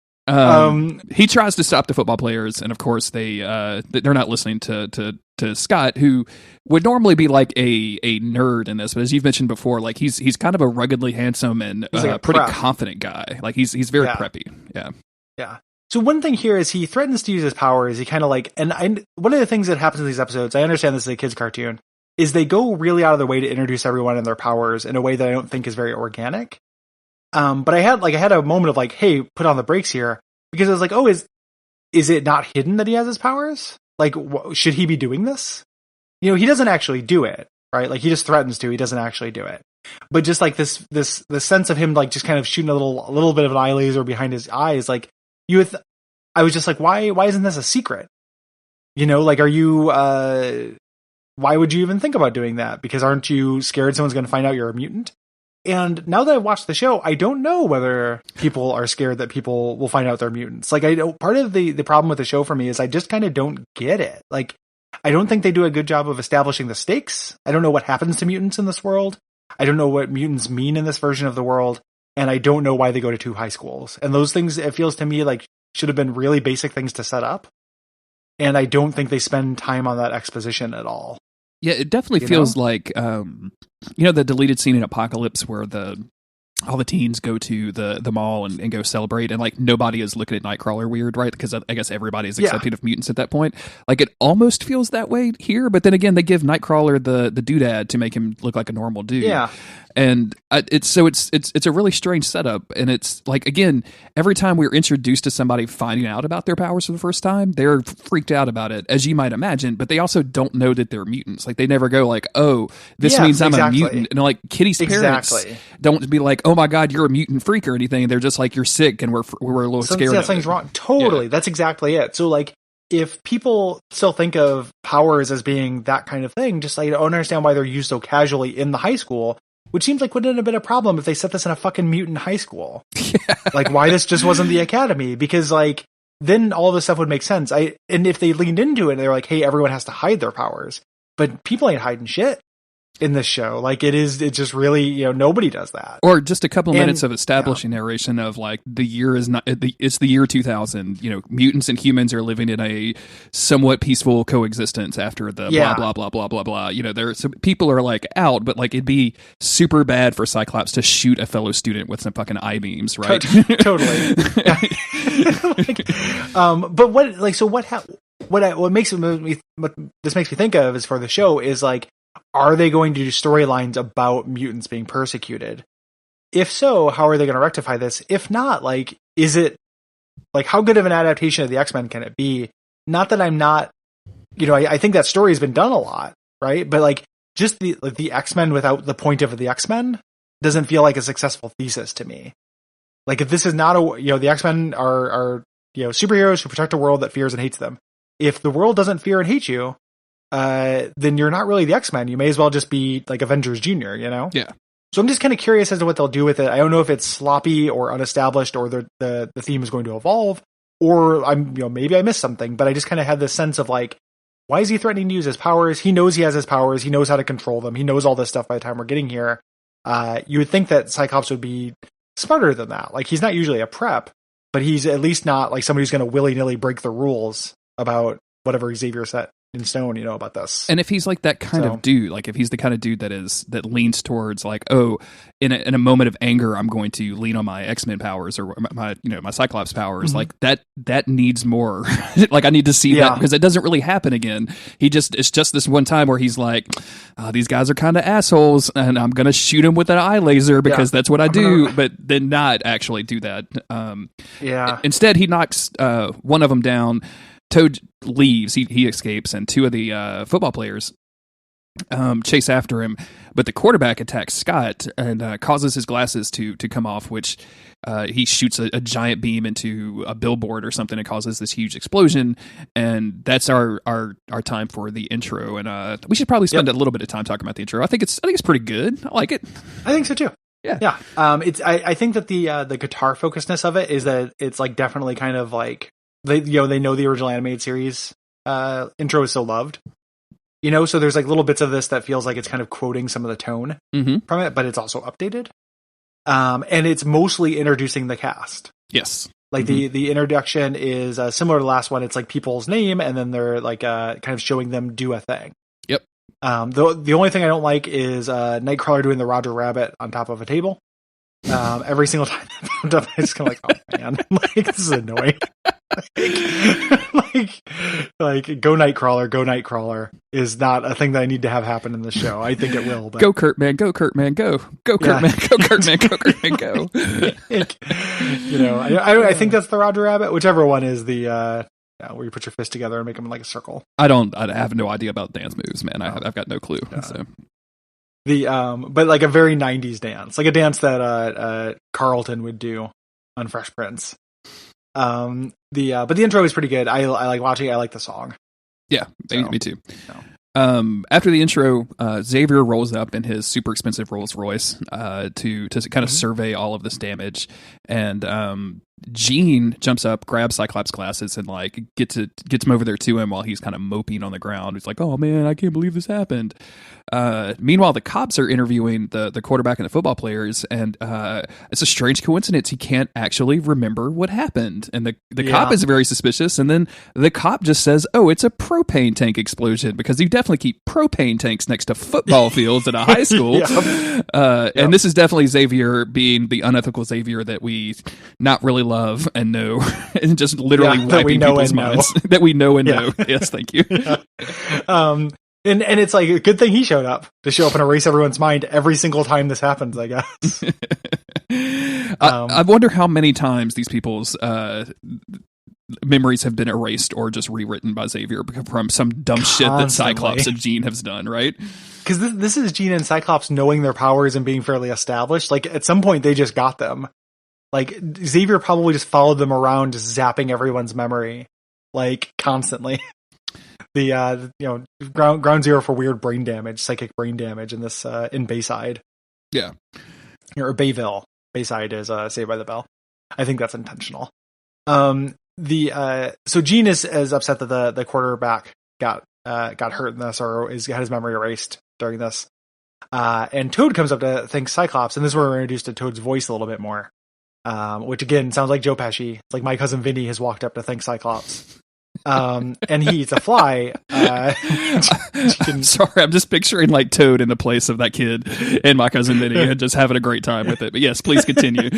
He tries to stop the football players, and of course they're not listening to Scott, who would normally be like a nerd in this, but as you've mentioned before, like he's kind of a ruggedly handsome and like pretty confident guy. Like he's very preppy. Yeah. So one thing here is he threatens to use his powers. He kind of like, one of the things that happens in these episodes, I understand this is a kid's cartoon, is they go really out of their way to introduce everyone and their powers in a way that I don't think is very organic. But I had a moment of like, hey, put on the brakes here, because I was like, oh, is it not hidden that he has his powers? Like, should he be doing this? You know, he doesn't actually do it, right? Like he just threatens to. He doesn't actually do it. But just like this sense of him like just kind of shooting a little bit of an eye laser behind his eyes, like I was just like, why isn't this a secret? You know, like, are you? Why would you even think about doing that? Because aren't you scared someone's going to find out you're a mutant? And now that I've watched the show, I don't know whether people are scared that people will find out they're mutants. Like, part of the problem with the show for me is I just kind of don't get it. Like, I don't think they do a good job of establishing the stakes. I don't know what happens to mutants in this world. I don't know what mutants mean in this version of the world. And I don't know why they go to 2 high schools. And those things, it feels to me like should have been really basic things to set up. And I don't think they spend time on that exposition at all. Yeah, it definitely feels like, the deleted scene in Apocalypse where all the teens go to the mall and go celebrate, and like nobody is looking at Nightcrawler weird, right? Because I guess everybody is accepting of mutants at that point. Like it almost feels that way here, but then again, they give Nightcrawler the doodad to make him look like a normal dude. Yeah. And it's a really strange setup, and it's like, again, every time we're introduced to somebody finding out about their powers for the first time, they're freaked out about it, as you might imagine, but they also don't know that they're mutants. Like they never go like, oh, this means I'm a mutant. And like Kitty's parents don't be like, oh my God, you're a mutant freak or anything. They're just like, you're sick, and we're a little scared. Something's wrong. Totally. Yeah. That's exactly it. So like, if people still think of powers as being that kind of thing, just like, I don't understand why they're used so casually in the high school. Which seems like wouldn't have been a problem if they set this in a fucking mutant high school. Yeah. Like, why this just wasn't the academy? Because, like, then all this stuff would make sense. And if they leaned into it, they're like, hey, everyone has to hide their powers. But people ain't hiding shit in this show. Like, it's just really, nobody does that. Or just a couple of minutes of establishing narration of, like, the year is not, it's the year 2000. Mutants and humans are living in a somewhat peaceful coexistence after the blah, blah, blah, blah, blah, blah. So people are, like, out, but, like, it'd be super bad for Cyclops to shoot a fellow student with some fucking I-beams, right? Totally. But what makes this makes me think of is for the show is, like, are they going to do storylines about mutants being persecuted? If so, how are they going to rectify this? If not, like, is it, like, how good of an adaptation of the X-Men can it be? Not that I'm not, I think that story has been done a lot, right? But like, just the X-Men without the point of the X-Men doesn't feel like a successful thesis to me. Like, if this is not the X-Men are superheroes who protect a world that fears and hates them. If the world doesn't fear and hate you, then you're not really the X-Men. You may as well just be like Avengers Junior, Yeah. So I'm just kind of curious as to what they'll do with it. I don't know if it's sloppy or unestablished, or the theme is going to evolve, or maybe I missed something. But I just kind of had this sense of like, why is he threatening to use his powers? He knows he has his powers. He knows how to control them. He knows all this stuff by the time we're getting here. You would think that Cyclops would be smarter than that. Like, he's not usually a prep, but he's at least not like somebody who's going to willy-nilly break the rules about whatever Xavier set in stone, about this. And if he's like that kind of dude, like if he's the kind of dude that leans towards like, oh, in a moment of anger, I'm going to lean on my X-Men powers or my Cyclops powers, like that needs more. Like, I need to see that, because it doesn't really happen again. It's just this one time where he's like, these guys are kind of assholes, and I'm going to shoot him with an eye laser because that's what I do, but then not actually do that. Instead, he knocks one of them down. Toad leaves, he escapes, and 2 of the football players chase after him, but the quarterback attacks Scott and causes his glasses to come off, which he shoots a giant beam into a billboard or something and causes this huge explosion, and that's our time for the intro. And we should probably spend a little bit of time talking about the intro. I think it's pretty good. I like it. I think so too. Yeah. I think that the guitar focusedness of it is that it's like definitely kind of like they know the original animated series intro is so loved, So there's like little bits of this that feels like it's kind of quoting some of the tone from it, but it's also updated. And it's mostly introducing the cast. Yes. Like the introduction is similar to the last one. It's like people's name, and then they're like kind of showing them do a thing. Yep. The only thing I don't like is Nightcrawler doing the Roger Rabbit on top of a table. Every single time that popped up, I just kind of like, oh man, like this is annoying. like go Nightcrawler is not a thing that I need to have happen in the show. I think it will, but go Kurtman, go Kurtman, go Kurtman, go Kurtman, go Kurtman, go. I think that's the Roger Rabbit, whichever one is the where you put your fist together and make them like a circle. I have no idea about dance moves, man. I've got no clue. So but like a very 90s dance, like a dance that Carlton would do on Fresh Prince. But the intro is pretty good. I like watching it. I like the song. Yeah, me too. So. After the intro, Xavier rolls up in his super expensive Rolls Royce to kind of survey all of this damage, and Jean jumps up, grabs Cyclops' glasses, and like gets him over there to him while he's kind of moping on the ground. He's like, "Oh man, I can't believe this happened." Meanwhile, the cops are interviewing the quarterback and the football players, and it's a strange coincidence. He can't actually remember what happened, and the cop is very suspicious. And then the cop just says, "Oh, it's a propane tank explosion," because you definitely keep propane tanks next to football fields at a high school. And this is definitely Xavier being the unethical Xavier that we not really love and know, and just literally wiping people's minds that we know and know. Yes, thank you. And it's like a good thing he showed up to show up and erase everyone's mind every single time this happens, I guess. I wonder how many times these people's memories have been erased or just rewritten by Xavier from some dumb shit that Cyclops and Jean have done, right? Because this is Jean and Cyclops knowing their powers and being fairly established. Like, at some point, they just got them. Like, Xavier probably just followed them around, just zapping everyone's memory, like, constantly. The ground zero for weird brain damage, psychic brain damage in this in Bayside. Yeah. Or Bayville. Bayside is Saved by the Bell. I think that's intentional. So Jean is upset that the quarterback got hurt in this, or had his memory erased during this. And Toad comes up to thank Cyclops, and this is where we're introduced to Toad's voice a little bit more. Which again sounds like Joe Pesci. It's like my cousin Vinny has walked up to thank Cyclops. And he eats a fly. I'm sorry, I'm just picturing like Toad in the place of that kid and my cousin Vinny and just having a great time with it. But yes, please continue.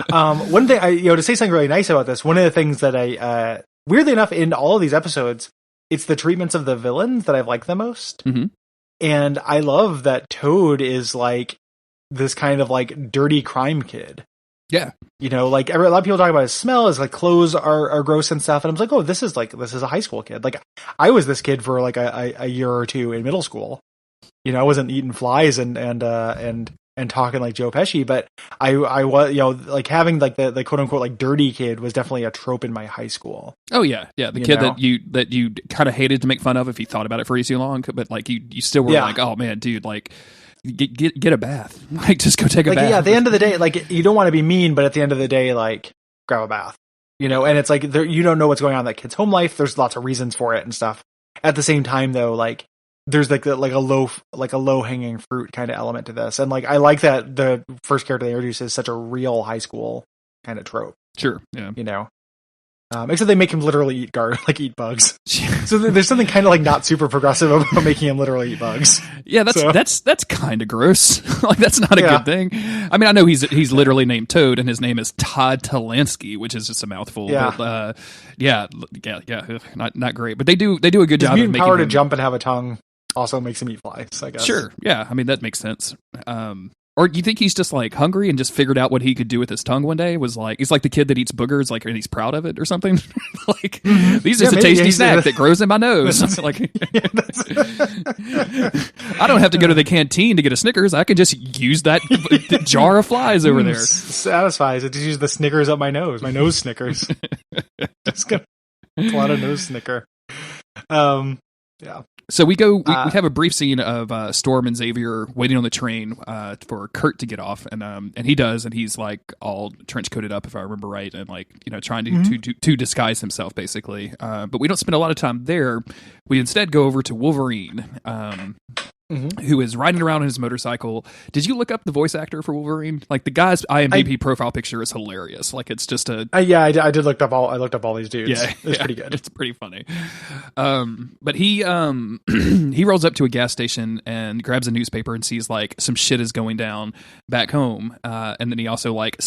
One thing to say something really nice about this, one of the things that I weirdly enough in all of these episodes, it's the treatments of the villains that I've liked the most. Mm-hmm. And I love that Toad is like this kind of like dirty crime kid. Yeah. Like a lot of people talk about his smell, his like clothes are gross and stuff. And I'm like, oh, this is a high school kid. Like I was this kid for like a year or two in middle school. I wasn't eating flies and talking like Joe Pesci, but I was, like having like the quote unquote like dirty kid was definitely a trope in my high school. Oh yeah. Yeah. The kid that you kind of hated to make fun of if you thought about it for too long, but like you still were like, oh man, dude, like, get a bath. Like, just go take a bath. Yeah, at the end of the day, like, you don't want to be mean, but at the end of the day, like, grab a bath. And it's like, you don't know what's going on in that kid's home life. There's lots of reasons for it and stuff. At the same time, though, like, there's like a low hanging fruit kind of element to this. And like, I like that the first character they introduce is such a real high school kind of trope. Sure. Yeah. Except they make him literally eat bugs. So there's something kind of like not super progressive about making him literally eat bugs. Yeah, that's kind of gross. Like that's not a good thing. I mean, I know he's literally named Toad, and his name is Todd Talansky, which is just a mouthful. Yeah, but, not great. But they do a good job of making power to jump and have a tongue also makes him eat flies, I guess. Sure. Yeah. I mean, that makes sense. Or do you think he's just like hungry and just figured out what he could do with his tongue one day? He's like the kid that eats boogers, like, and he's proud of it or something. Like, these is a tasty snack that grows in my nose. Like, I don't have to go to the canteen to get a Snickers. I can just use that jar of flies over there. Satisfies it. Just use the Snickers up my nose Snickers. Just gonna pull out a nose Snicker. Yeah. So we have a brief scene of Storm and Xavier waiting on the train for Kurt to get off, and he does, and he's like all trench coated up, if I remember right, and like trying to disguise himself basically. But we don't spend a lot of time there. We instead go over to Wolverine, who is riding around on his motorcycle. Did you look up the voice actor for Wolverine? Like the guy's IMDb profile picture is hilarious. Like it's just a I did looked up all these dudes. Yeah, it's pretty good. It's pretty funny. But he he rolls up to a gas station and grabs a newspaper and sees like some shit is going down back home. And then he also like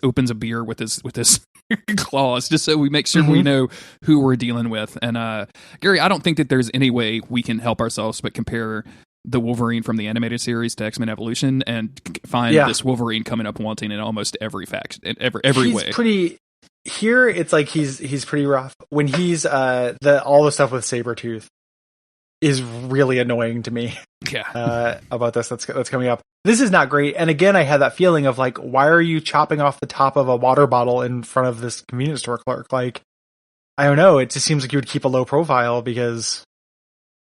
opens a beer with his claws, just so we make sure we know who we're dealing with. And Gary, I don't think that there's any way we can help ourselves but compare the Wolverine from the animated series to X-Men Evolution and find this Wolverine coming up wanting in almost every fact, in every way. Pretty here. It's like he's pretty rough when he's all the stuff with Sabretooth is really annoying to me. Yeah. About this that's coming up. This is not great. And again, I had that feeling of like, why are you chopping off the top of a water bottle in front of this convenience store clerk? Like, I don't know. It just seems like you would keep a low profile because,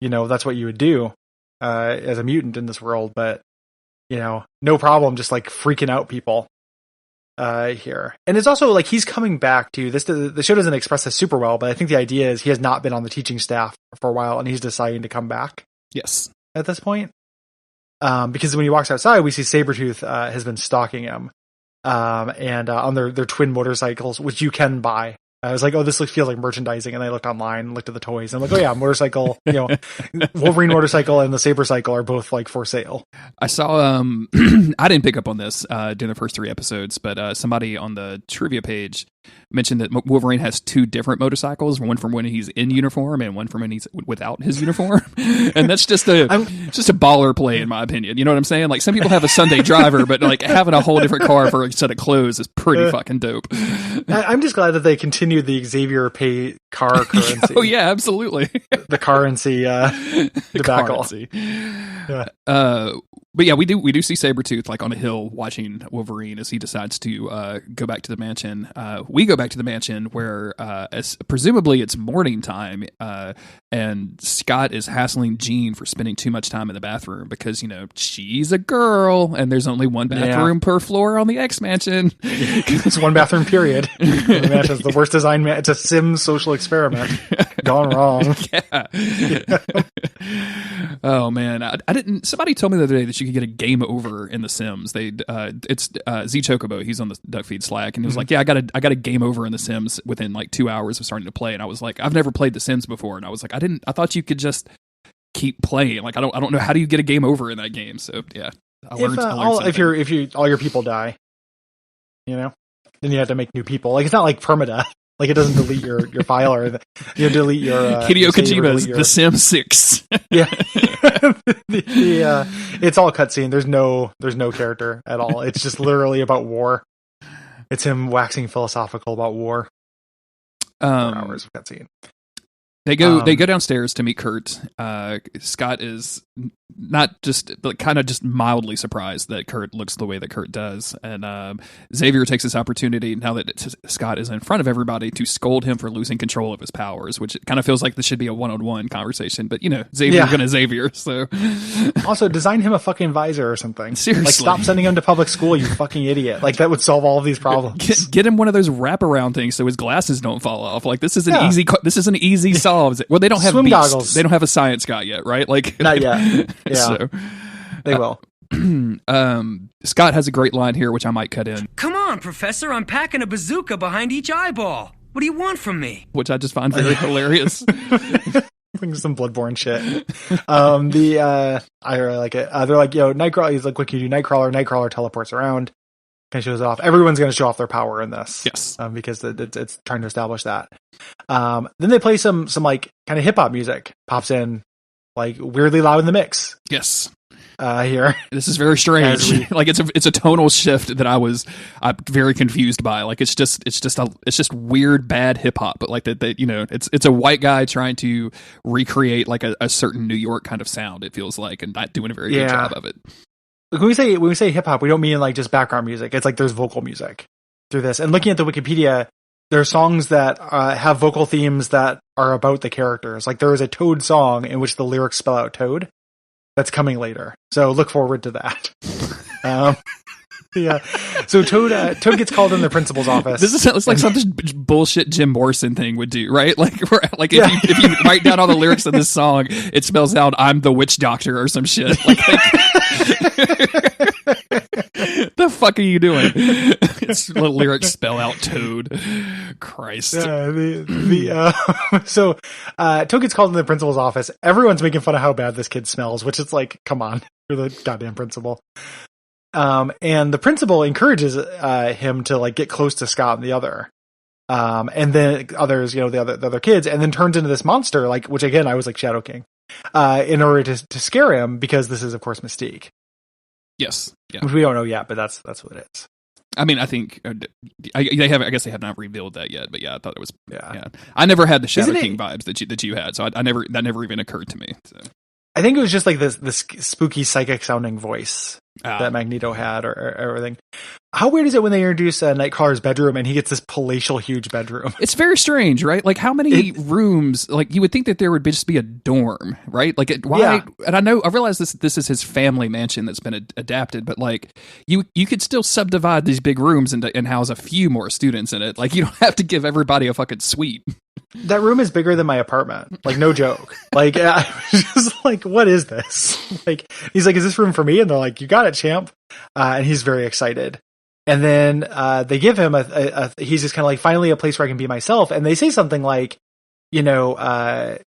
that's what you would do. As a mutant in this world, but no problem just like freaking out people here. And it's also like he's coming back to this. The show doesn't express this super well, but I think the idea is he has not been on the teaching staff for a while and he's deciding to come back. Yes. At this point. Because when he walks outside, we see Sabretooth has been stalking him. And on their twin motorcycles, which you can buy. I was like, oh, this feels like merchandising. And I looked online, looked at the toys, and I'm like, oh yeah, motorcycle, Wolverine motorcycle and the Saber cycle are both like for sale. I saw, I didn't pick up on this during the first 3 episodes, but somebody on the trivia page mentioned that Wolverine has 2 different motorcycles, one from when he's in uniform and one from when he's without his uniform. And that's just a baller play, in my opinion. You know what I'm saying? Like some people have a Sunday driver, but like having a whole different car for a set of clothes is pretty fucking dope. I'm just glad that they continued the Xavier pay car currency. Oh yeah, absolutely. The currency debacle. Yeah. But yeah, we do see Sabretooth like on a hill watching Wolverine as he decides to go back to the mansion. We go back to the mansion where presumably it's morning time, and Scott is hassling Jean for spending too much time in the bathroom because she's a girl and there's only one bathroom per floor on the X mansion. It's one bathroom period. The mansion's the worst design. It's a Sims social experiment gone wrong. Yeah. Oh man, I didn't. Somebody told me the other day that you could get a game over in The Sims. It's Z Chocobo. He's on the Duckfeed Slack, and he was like, "Yeah, I got a game over in The Sims within like 2 hours of starting to play." And I was like, "I've never played The Sims before," and I was like, I thought you could just keep playing. Like, I don't know how do you get a game over in that game. So yeah, if all your people die, then you have to make new people. Like it's not like permadeath. Like it doesn't delete your file or you delete your Hideo Kojima's The Sims 6. Yeah. It's all cutscene. There's no character at all. It's just literally about war. It's him waxing philosophical about war. 4 hours of cutscene. They go downstairs to meet Kurt. Scott is not just kind of just mildly surprised that Kurt looks the way that Kurt does, and Xavier takes this opportunity now that Scott is in front of everybody to scold him for losing control of his powers, which it kind of feels like this should be a one-on-one conversation, but Xavier's gonna Xavier. So also design him a fucking visor or something. Seriously, like stop sending him to public school, you fucking idiot. Like that would solve all of these problems. Get him one of those wraparound things so his glasses don't fall off. Like this is an easy solve. Well, they don't have swim goggles. They don't have a science guy yet, right? Like not yet. Yeah, so, they will. Scott has a great line here, which I might cut in. Come on, Professor! I'm packing a bazooka behind each eyeball. What do you want from me? Which I just find very hilarious. I think some Bloodborne shit. I really like it. They're like, Nightcrawler. He's like, what can you do? Nightcrawler teleports around. Kind of shows off. Everyone's going to show off their power in this. Yes. Because it's trying to establish that. Then they play some like kind of hip hop music. Pops in like weirdly loud in the mix. Yes. Here. This is very strange. Like it's a tonal shift that I'm very confused by. Like it's just weird bad hip hop, but like that it's a white guy trying to recreate like a certain New York kind of sound, it feels like, and not doing a very good job of it. When we say hip hop, we don't mean like just background music. It's like there's vocal music through this. And looking at the Wikipedia, They're songs that have vocal themes that are about the characters. Like there is a Toad song in which the lyrics spell out Toad. That's coming later, so look forward to that. Yeah. So Toad gets called in the principal's office. It's like some bullshit Jim Morrison thing would do, right? Like if you write down all the lyrics of this song, it spells out "I'm the witch doctor" or some shit. Like the fuck are you doing? It's the lyrics spell out Toad. Christ. So Toad gets called in the principal's office. Everyone's making fun of how bad this kid smells, which is like, come on, you're the goddamn principal. And the principal encourages him to like get close to Scott and the other, and then others, the other kids, and then turns into this monster, like, which again I was like Shadow King, in order to scare him, because this is of course Mystique. Yes, yeah. Which we don't know yet, but that's what it is. I mean, I think I guess they have not revealed that yet, but yeah, I thought it was. Yeah. I never had the Shadow King vibes that you had, so that never even occurred to me. So. I think it was just like this spooky psychic sounding voice that Magneto had, or everything. How weird is it when they introduce Nightcrawler's bedroom and he gets this palatial huge bedroom? It's very strange, right? Like how many rooms? Like you would think that there would just be a dorm, right? Like why? Yeah. And I realize this is his family mansion that's been adapted, but like you could still subdivide these big rooms and house a few more students in it. Like you don't have to give everybody a fucking suite. That room is bigger than my apartment. Like, no joke. Like, I was just like, what is this? Like, he's like, is this room for me? And they're like, you got it, champ. And he's very excited. And then they give him he's just kind of like, finally a place where I can be myself. And they say something like, you can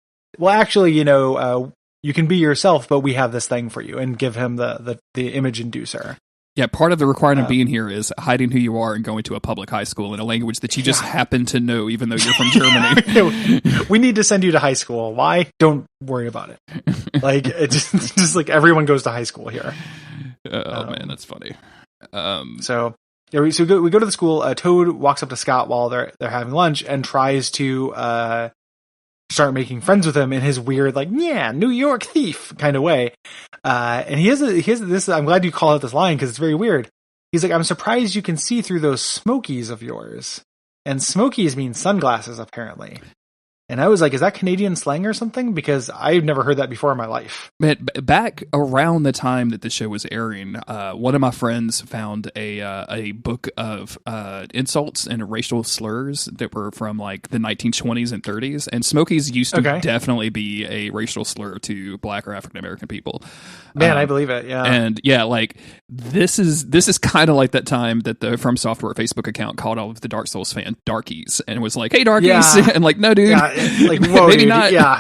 be yourself, but we have this thing for you, and give him the image inducer. Yeah, part of the requirement of being here is hiding who you are and going to a public high school in a language that you just happen to know, even though you're from Germany. We need to send you to high school. Why? Don't worry about it. Like, it's just like everyone goes to high school here. Man, that's funny. So we go to the school. Toad walks up to Scott while they're having lunch and tries to start making friends with him in his weird, like, yeah, New York thief kind of way. And he has this, I'm glad you call out this line because it's very weird. He's like, I'm surprised you can see through those smokies of yours. And smokies mean sunglasses, apparently. And I was like, is that Canadian slang or something? Because I've never heard that before in my life. Man, back around the time that the show was airing, one of my friends found a book of insults and racial slurs that were from like the 1920s and 30s. And smokies used to definitely be a racial slur to Black or African American people. Man, I believe it. Yeah. And yeah, like this is kind of like that time that the From Software Facebook account called all of the Dark Souls fan darkies and was like, hey, darkies. Yeah. And like, no, dude. Yeah. Like, whoa, maybe dude, not. Yeah.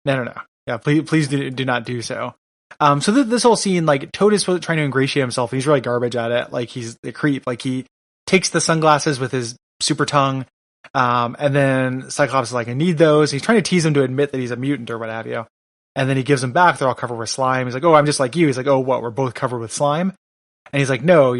No. Yeah, please do not do so. So this whole scene, like, Toad is trying to ingratiate himself. He's really garbage at it. Like, he's a creep. Like, he takes the sunglasses with his super tongue. And then Cyclops is like, I need those. He's trying to tease him to admit that he's a mutant or what have you. And then he gives them back. They're all covered with slime. He's like, oh, I'm just like you. He's like, oh, what? We're both covered with slime? And he's like, no,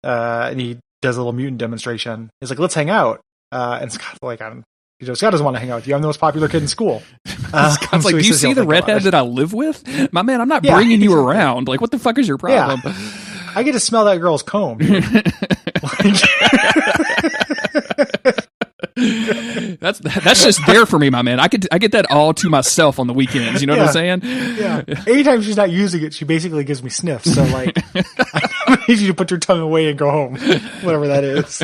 and he does a little mutant demonstration. He's like, let's hang out. And Scott's like, Scott doesn't want to hang out with you. I'm the most popular kid in school. Scott's like, do you see the redhead that I live with? My man, I'm not bringing you around. Like, what the fuck is your problem? Yeah. I get to smell that girl's comb. That's just there for me, my man. I get that all to myself on the weekends. You know what I'm saying? Yeah. Anytime she's not using it, she basically gives me sniffs. So like, I need you to put your tongue away and go home, whatever that is.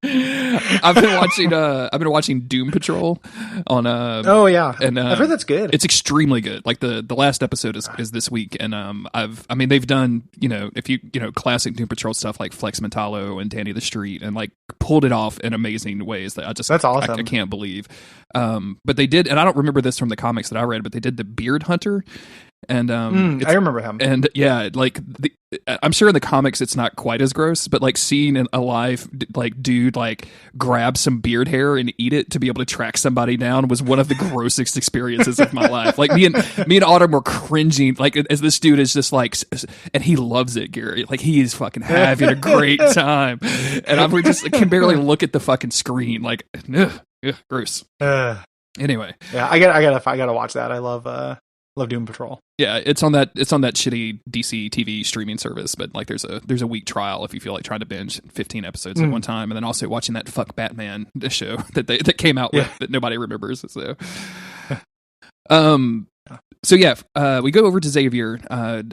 I've been watching Doom Patrol on oh yeah, and I've heard that's good. It's extremely good. Like the last episode is this week, and they've done classic Doom Patrol stuff like Flex Mentallo and Danny the Street, and like pulled it off in amazing ways that that's awesome. I can't believe. But they did, and I don't remember this from the comics that I read, but they did the Beard Hunter. And I remember him. And yeah, like I'm sure in the comics it's not quite as gross, but like seeing a live like dude like grab some beard hair and eat it to be able to track somebody down was one of the grossest experiences of my life. Like me and Autumn were cringing, like as this dude is just like, and he loves it, Gary. Like he is fucking having a great time, and I just can barely look at the fucking screen. Like, gross. Anyway, yeah, I gotta watch that. I love Love Doom Patrol. Yeah, it's on that shitty DC TV streaming service, but like there's a week trial if you feel like trying to binge 15 episodes at one time, and then also watching that Fuck Batman show that came out with that nobody remembers. So, So we go over to Xavier,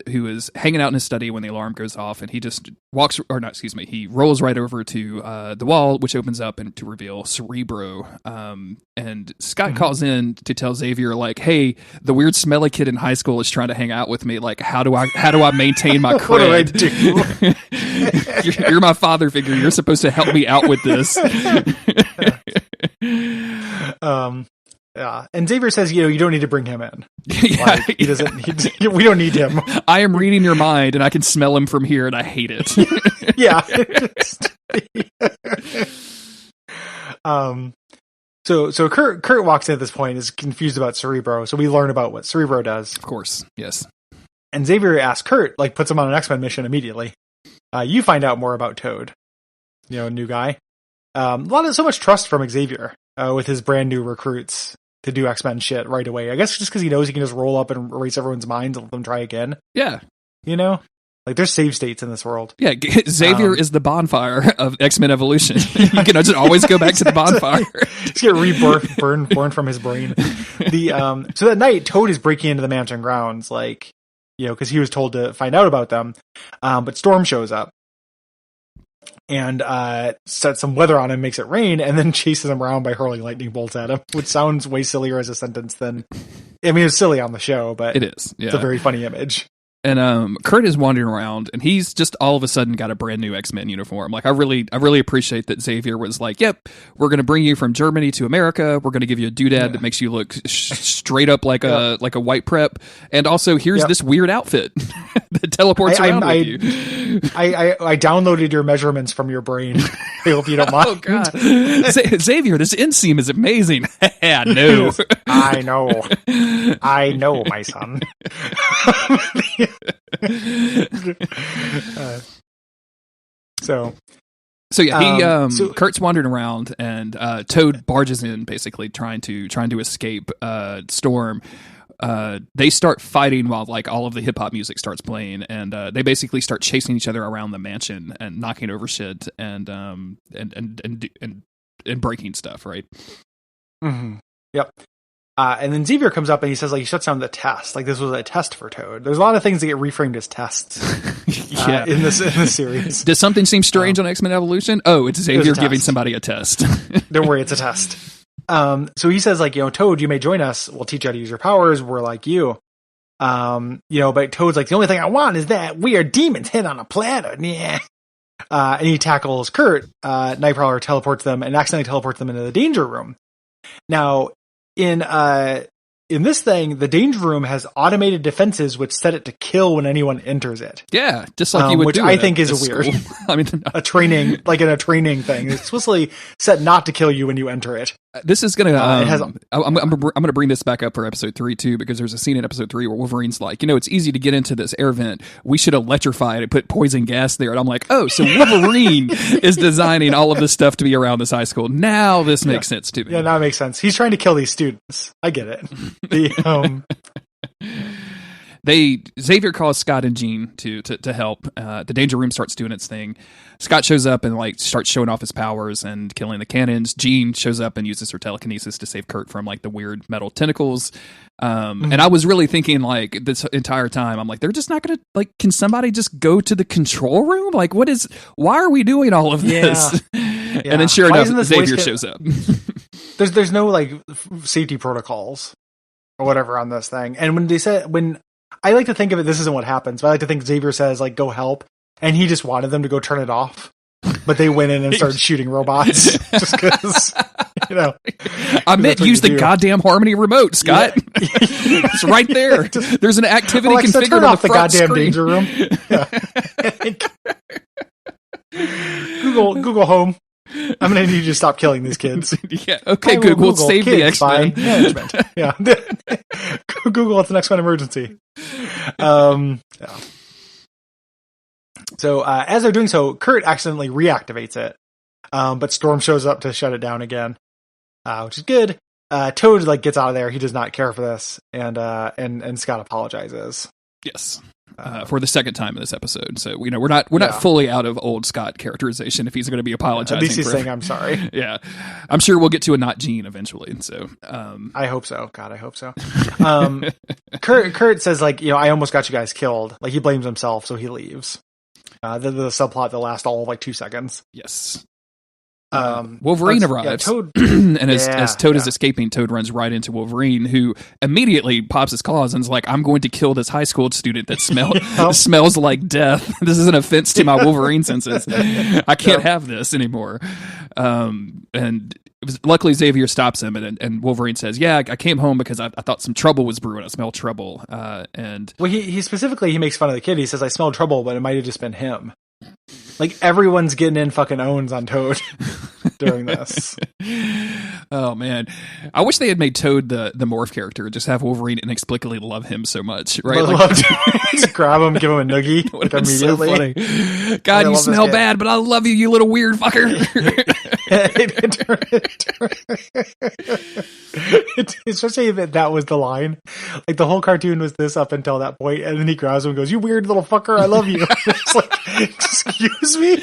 who is hanging out in his study when the alarm goes off, and he just he rolls right over to the wall, which opens up and to reveal Cerebro. And Scott calls in to tell Xavier, like, "Hey, the weird smelly kid in high school is trying to hang out with me. Like, how do I maintain my cred? What do I do? You're my father figure. You're supposed to help me out with this." Yeah, and Xavier says, you don't need to bring him in. Yeah, he doesn't. We don't need him. I am reading your mind, and I can smell him from here, and I hate it. Yeah. So Kurt walks in at this point, is confused about Cerebro. So we learn about what Cerebro does. Of course, yes. And Xavier asks Kurt, like, puts him on an X-Men mission immediately. You find out more about Toad, new guy. So much trust from Xavier with his brand new recruits to do X-Men shit right away. I guess just because he knows he can just roll up and erase everyone's minds and let them try again. Yeah. Like, there's save states in this world. Yeah, Xavier is the bonfire of X-Men evolution. You can just always go back to the bonfire. Just get born from his brain. So that night, Toad is breaking into the mansion grounds, like, because he was told to find out about them. But Storm shows up and sets some weather on him, makes it rain, and then chases him around by hurling lightning bolts at him, which sounds way sillier as a sentence than... I mean, it's silly on the show, but it is. Yeah. It's a very funny image. And Kurt is wandering around, and he's just all of a sudden got a brand new X-Men uniform. Like, I really appreciate that Xavier was like, "Yep, we're going to bring you from Germany to America. We're going to give you a doodad that makes you look straight up like a white prep, and also here's this weird outfit that teleports around with you." I downloaded your measurements from your brain. I hope you don't mind. Oh God, Xavier, this inseam is amazing. No, I know, my son. Kurt's wandering around, and Toad barges in, basically trying to escape Storm. They start fighting while like all of the hip hop music starts playing, and they basically start chasing each other around the mansion and knocking over shit and breaking stuff. Right. Mm-hmm. Yep. And then Xavier comes up and he says, like, he shuts down the test. Like, this was a test for Toad. There's a lot of things that get reframed as tests in this series. Does something seem strange on X-Men Evolution? Oh, it's Xavier giving somebody a test. Don't worry, it's a test. So he says, like, Toad, you may join us. We'll teach you how to use your powers. We're like you. But Toad's like, the only thing I want is that we are demons hid on a platter. Yeah. And he tackles Kurt. Nightcrawler teleports them and accidentally teleports them into the danger room. Now, in this thing, the danger room has automated defenses which set it to kill when anyone enters it. Yeah, just like you would which do. Which I think is weird. I mean, a training thing. It's explicitly set not to kill you when you enter it. This is gonna. I'm gonna bring this back up for episode 3 too, because there's a scene in episode 3 where Wolverine's like, it's easy to get into this air vent. We should electrify it and put poison gas there. And I'm like, oh, so Wolverine is designing all of this stuff to be around this high school. Now this makes sense to me. Yeah, now it makes sense. He's trying to kill these students. I get it. Xavier calls Scott and Jean to help. The danger room starts doing its thing. Scott shows up and like starts showing off his powers and killing the cannons. Jean shows up and uses her telekinesis to save Kurt from like the weird metal tentacles. And I was really thinking like this entire time, I'm like, they're just not gonna like, can somebody just go to the control room? Like, why are we doing all of this? Yeah. And then sure enough, Xavier shows up. There's no like safety protocols or whatever on this thing. And when I like to think of it, this isn't what happens, but I like to think Xavier says, like, go help, and he just wanted them to go turn it off. But they went in and started shooting robots just because, I meant use the goddamn Harmony remote, Scott. Yeah. It's right there. There's an activity Alexa, configured turn on off the goddamn danger room. Yeah. Google Home. I'm going to need you to stop killing these kids. Yeah. Okay, Google save the X-Men. Management. Yeah. Google, it's an X-Men emergency. Yeah. So, as they're doing so, Kurt accidentally reactivates it. But Storm shows up to shut it down again, which is good. Toad like gets out of there. He does not care for this, and Scott apologizes. Yes. For the second time in this episode. So, we're not fully out of old Scott characterization if he's going to be apologizing. At least he's saying, I'm sorry. Yeah. I'm sure we'll get to a not Gene eventually. So, I hope so. God, I hope so. Kurt says like, I almost got you guys killed. Like he blames himself, so he leaves. The subplot that lasts all of like 2 seconds. Yes. Wolverine arrives, Toad, and as Toad is escaping, Toad runs right into Wolverine, who immediately pops his claws and is like, "I'm going to kill this high school student that smells like death. This is an offense to my Wolverine senses. I can't have this anymore." Luckily Xavier stops him, and Wolverine says, "Yeah, I came home because I thought some trouble was brewing. I smelled trouble." He specifically he makes fun of the kid. He says, "I smelled trouble, but it might have just been him." Like everyone's getting in fucking owns on Toad during this. Oh man, I wish they had made Toad the morph character. Just have Wolverine inexplicably love him so much, right? Just grab him, give him a noogie immediately. So funny. God, you smell bad, but I love you, you little weird fucker. Especially that was the line. Like the whole cartoon was this up until that point, and then he grabs him and goes, "You weird little fucker, I love you." It's like, excuse me.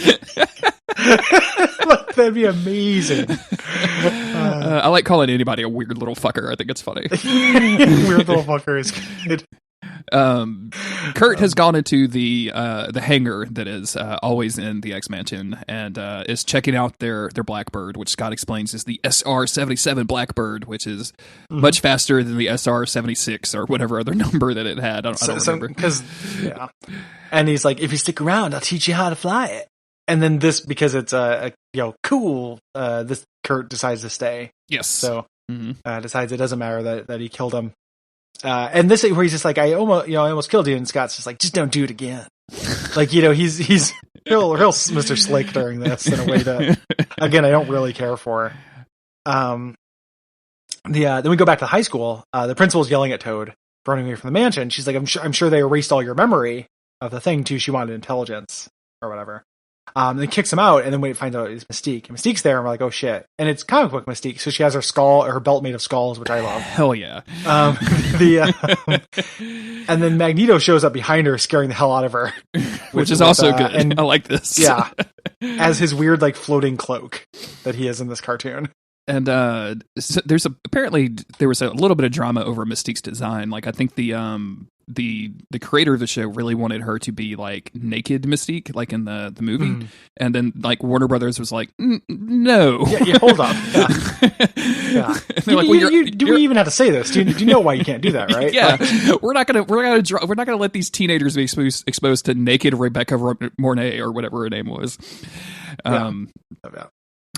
Like, that'd be amazing. I like calling anybody a weird little fucker. I think it's funny. Weird little fucker is good. Kurt has gone into the hangar that is always in the X Mansion and is checking out their Blackbird, which Scott explains is the SR-77 Blackbird, which is much faster than the SR-76 or whatever other number that it had. I don't remember. And he's like, "If you stick around, I'll teach you how to fly it." And then this, because it's cool. This Kurt decides to stay. Yes. So decides it doesn't matter that he killed him. And this is where he's just like, I almost killed you, and Scott's just like, just don't do it again. Like, he's real Mr. Slick during this in a way that, again, I don't really care for. Then we go back to high school. The principal's yelling at Toad for running away from the mansion. She's like, I'm sure they erased all your memory of the thing too. She wanted intelligence or whatever. Then kicks him out, and then we find out it's Mystique. And Mystique's there, and we're like, oh shit. And it's comic book Mystique, so she has her belt made of skulls, which I love. Hell yeah. And then Magneto shows up behind her, scaring the hell out of her. Which is also good. And, I like this. Yeah. As his weird, like, floating cloak that he is in this cartoon. And so apparently there was a little bit of drama over Mystique's design. Like, I think the creator of the show really wanted her to be like naked Mystique, like in the movie, and then like Warner Brothers was like, no, yeah, hold up, yeah. Do we even have to say this? Do you know why you can't do that, right? Yeah, we're not gonna let these teenagers be exposed to naked Rebecca Mornay or whatever her name was.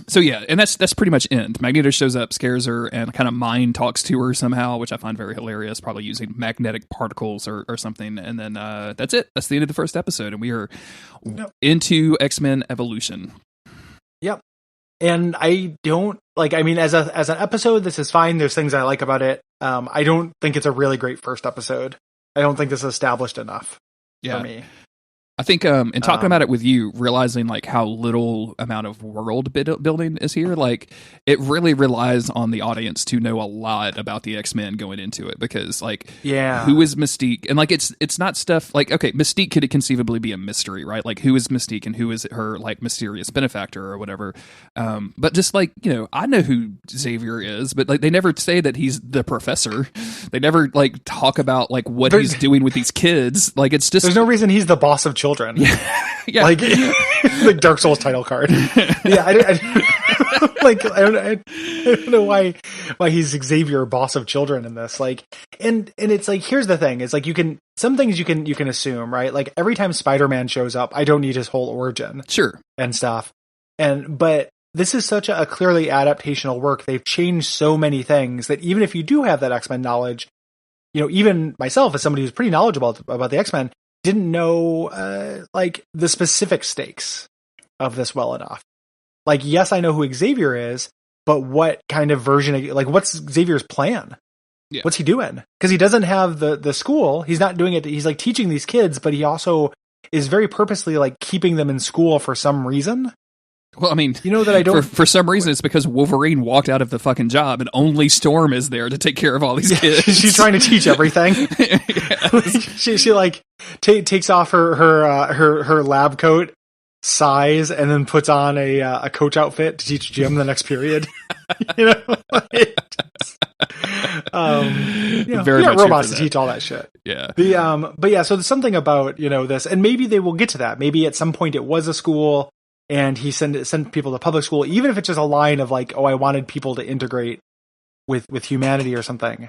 So yeah, and that's pretty much end. Magneto shows up, scares her, and kind of mind talks to her somehow, which I find very hilarious, probably using magnetic particles or something. And then that's it. That's the end of the first episode, and we are into X-Men Evolution. Yep. And I don't as an episode, this is fine. There's things I like about it. I don't think it's a really great first episode. I don't think this is established enough for me. I think in talking about it with you, realizing like how little amount of world building is here, like it really relies on the audience to know a lot about the X-Men going into it, because like, who is Mystique? And like it's not stuff like, okay, Mystique could conceivably be a mystery, right? Like, who is Mystique and who is her like mysterious benefactor or whatever. But just like, I know who Xavier is, but like they never say that he's the professor. They never like talk about like what he's doing with these kids. Like, it's just, there's no reason he's the boss of children. Yeah. Like the Dark Souls title card. Yeah, I don't know why he's Xavier, boss of children in this. Like, and it's like, here's the thing: it's like some things you can assume, right? Like every time Spider-Man shows up, I don't need his whole origin, and stuff. But this is such a clearly adaptational work. They've changed so many things that even if you do have that X-Men knowledge, even myself as somebody who's pretty knowledgeable about the X-Men, didn't know like the specific stakes of this well enough. Like, yes, I know who Xavier is, but what kind of version like what's Xavier's plan? Yeah. What's he doing? Because he doesn't have the school. He's not doing it. He's like teaching these kids, but he also is very purposely like keeping them in school for some reason. Well, I mean, you know that I don't. For some reason, it's because Wolverine walked out of the fucking job, and only Storm is there to take care of all these kids. She's trying to teach everything. she like takes off her lab coat, sighs, and then puts on a coach outfit to teach Jim the next period. You know, Very much robots to teach all that shit. Yeah. But yeah, so there's something about this, and maybe they will get to that. Maybe at some point it was a school, and he sent people to public school, even if it's just a line of like, oh, I wanted people to integrate with humanity or something.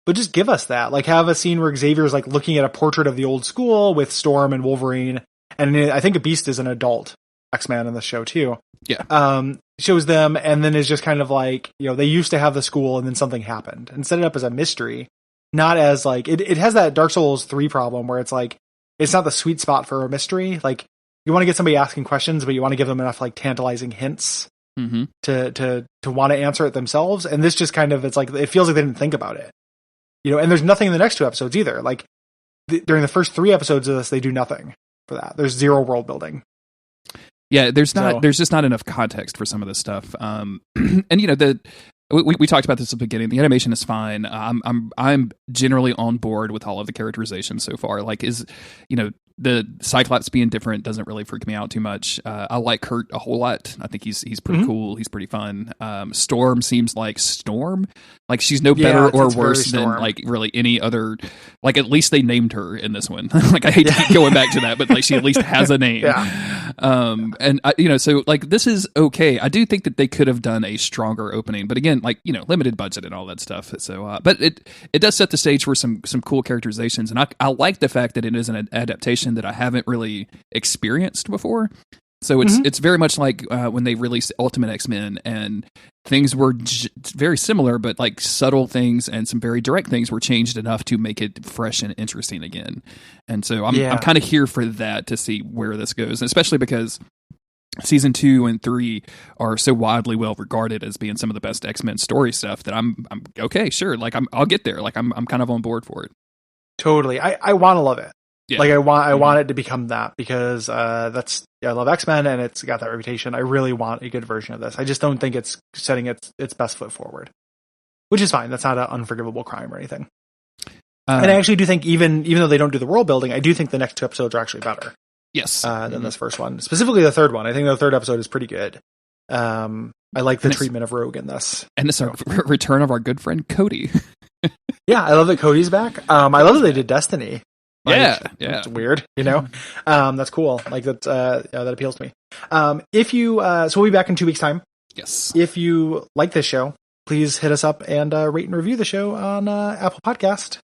But just give us that. Like, have a scene where Xavier's like looking at a portrait of the old school with Storm and Wolverine, and I think a Beast is an adult X-Man in the show too. Yeah. Shows them, and then is just kind of like, they used to have the school, and then something happened, and set it up as a mystery, not as like it has that Dark Souls 3 problem where it's like it's not the sweet spot for a mystery. Like, you want to get somebody asking questions, but you want to give them enough like tantalizing hints to want to answer it themselves. And this just kind of, it's like, it feels like they didn't think about it, and there's nothing in the next 2 episodes either. Like during the first 3 episodes of this, they do nothing for that. There's zero world building. Yeah, there's just not enough context for some of this stuff. And we talked about this at the beginning. The animation is fine. I'm generally on board with all of the characterization so far. Like, the Cyclops being different doesn't really freak me out too much. I like Kurt a whole lot. I think he's pretty cool. He's pretty fun. Storm seems like Storm. Like, she's no better or worse than like really any other. Like, at least they named her in this one. Like, I hate to keep going back to that, but like, she at least has a name. Yeah. And so like, this is okay. I do think that they could have done a stronger opening, but again, like, limited budget and all that stuff. So, but it does set the stage for some cool characterizations, and I like the fact that it is an adaptation that I haven't really experienced before. So it's very much like when they released Ultimate X-Men, and things were very similar, but like subtle things and some very direct things were changed enough to make it fresh and interesting again. And so I'm kind of here for that, to see where this goes, and especially because season 2 and 3 are so widely well regarded as being some of the best X-Men story stuff that I'm okay, sure. Like, I'll get there. Like, I'm kind of on board for it. Totally. I want to love it. Yeah. Like, I want it to become that, because I love X-Men, and it's got that reputation. I really want a good version of this. I just don't think it's setting its best foot forward, which is fine. That's not an unforgivable crime or anything. And I actually do think, even though they don't do the world building, I do think the next 2 episodes are actually better. Yes. Than this first one. Specifically the third one. I think the third episode is pretty good. I like the treatment of Rogue in this. And it's a return of our good friend Cody. Yeah, I love that Cody's back. I love that they did Destiny. Yeah. It's weird, that's cool. Like, that appeals to me. So we'll be back in 2 weeks' time. Yes. If you like this show, please hit us up and rate and review the show on Apple Podcast.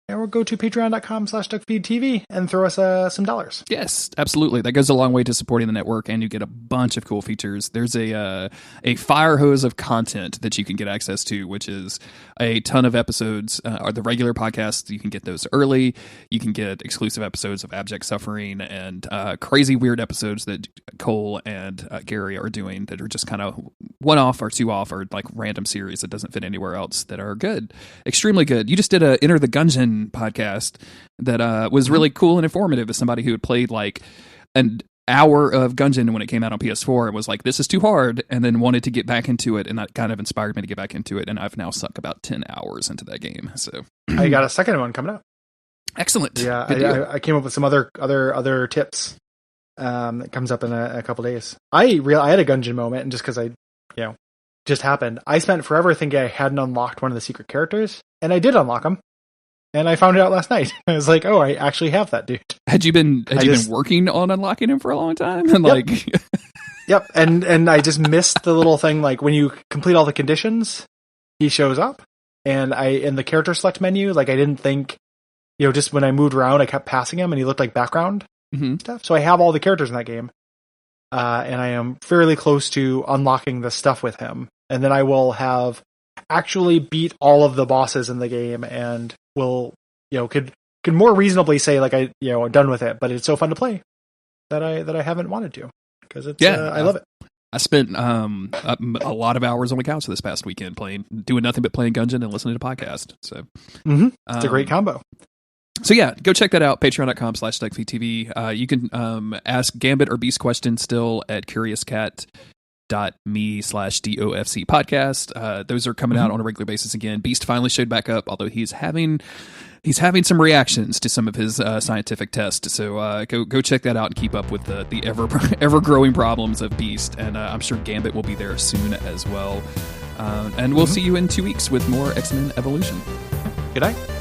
Or go to patreon.com/Duckfeed.tv and throw us some dollars. Yes, absolutely. That goes a long way to supporting the network, and you get a bunch of cool features. There's a fire hose of content that you can get access to, which is a ton of episodes. Are the regular podcasts, you can get those early. You can get exclusive episodes of Abject Suffering, and crazy weird episodes that Cole and Gary are doing that are just kind of 1-off or 2-off, or like random series that doesn't fit anywhere else, that are good. Extremely good. You just did a Enter the Gungeon podcast that was really cool and informative, as somebody who had played like an hour of Gungeon when it came out on PS4 and was like, this is too hard, and then wanted to get back into it, and that kind of inspired me to get back into it, and I've now sunk about 10 hours into that game. So I got a second one coming up. Excellent. Yeah, I came up with some other tips that comes up in a couple days. I had a Gungeon moment, and just because just happened, I spent forever thinking I hadn't unlocked one of the secret characters, and I did unlock them. And I found it out last night. I was like, oh, I actually have that dude. Had you been working on unlocking him for a long time? And Yep. And I just missed the little thing, like when you complete all the conditions, he shows up. And in the character select menu, like, I didn't think, just when I moved around, I kept passing him, and he looked like background stuff. So I have all the characters in that game. And I am fairly close to unlocking the stuff with him. And then I will have actually beat all of the bosses in the game, and will, could more reasonably say, like, I'm done with it, but it's so fun to play that I haven't wanted to, because it's, I love it. I spent a lot of hours on the couch this past weekend doing nothing but playing Gungeon and listening to podcasts. So it's a great combo. So yeah, go check that out. Patreon.com/DuckFeedTV. You can ask Gambit or Beast questions still at Curious Cat Cyclops.me/DOFC podcast. Those are coming out on a regular basis again. Beast finally showed back up, although he's having some reactions to some of his scientific tests. So go check that out and keep up with the ever growing problems of Beast. And I'm sure Gambit will be there soon as well. And we'll see you in 2 weeks with more X-Men Evolution. Good night.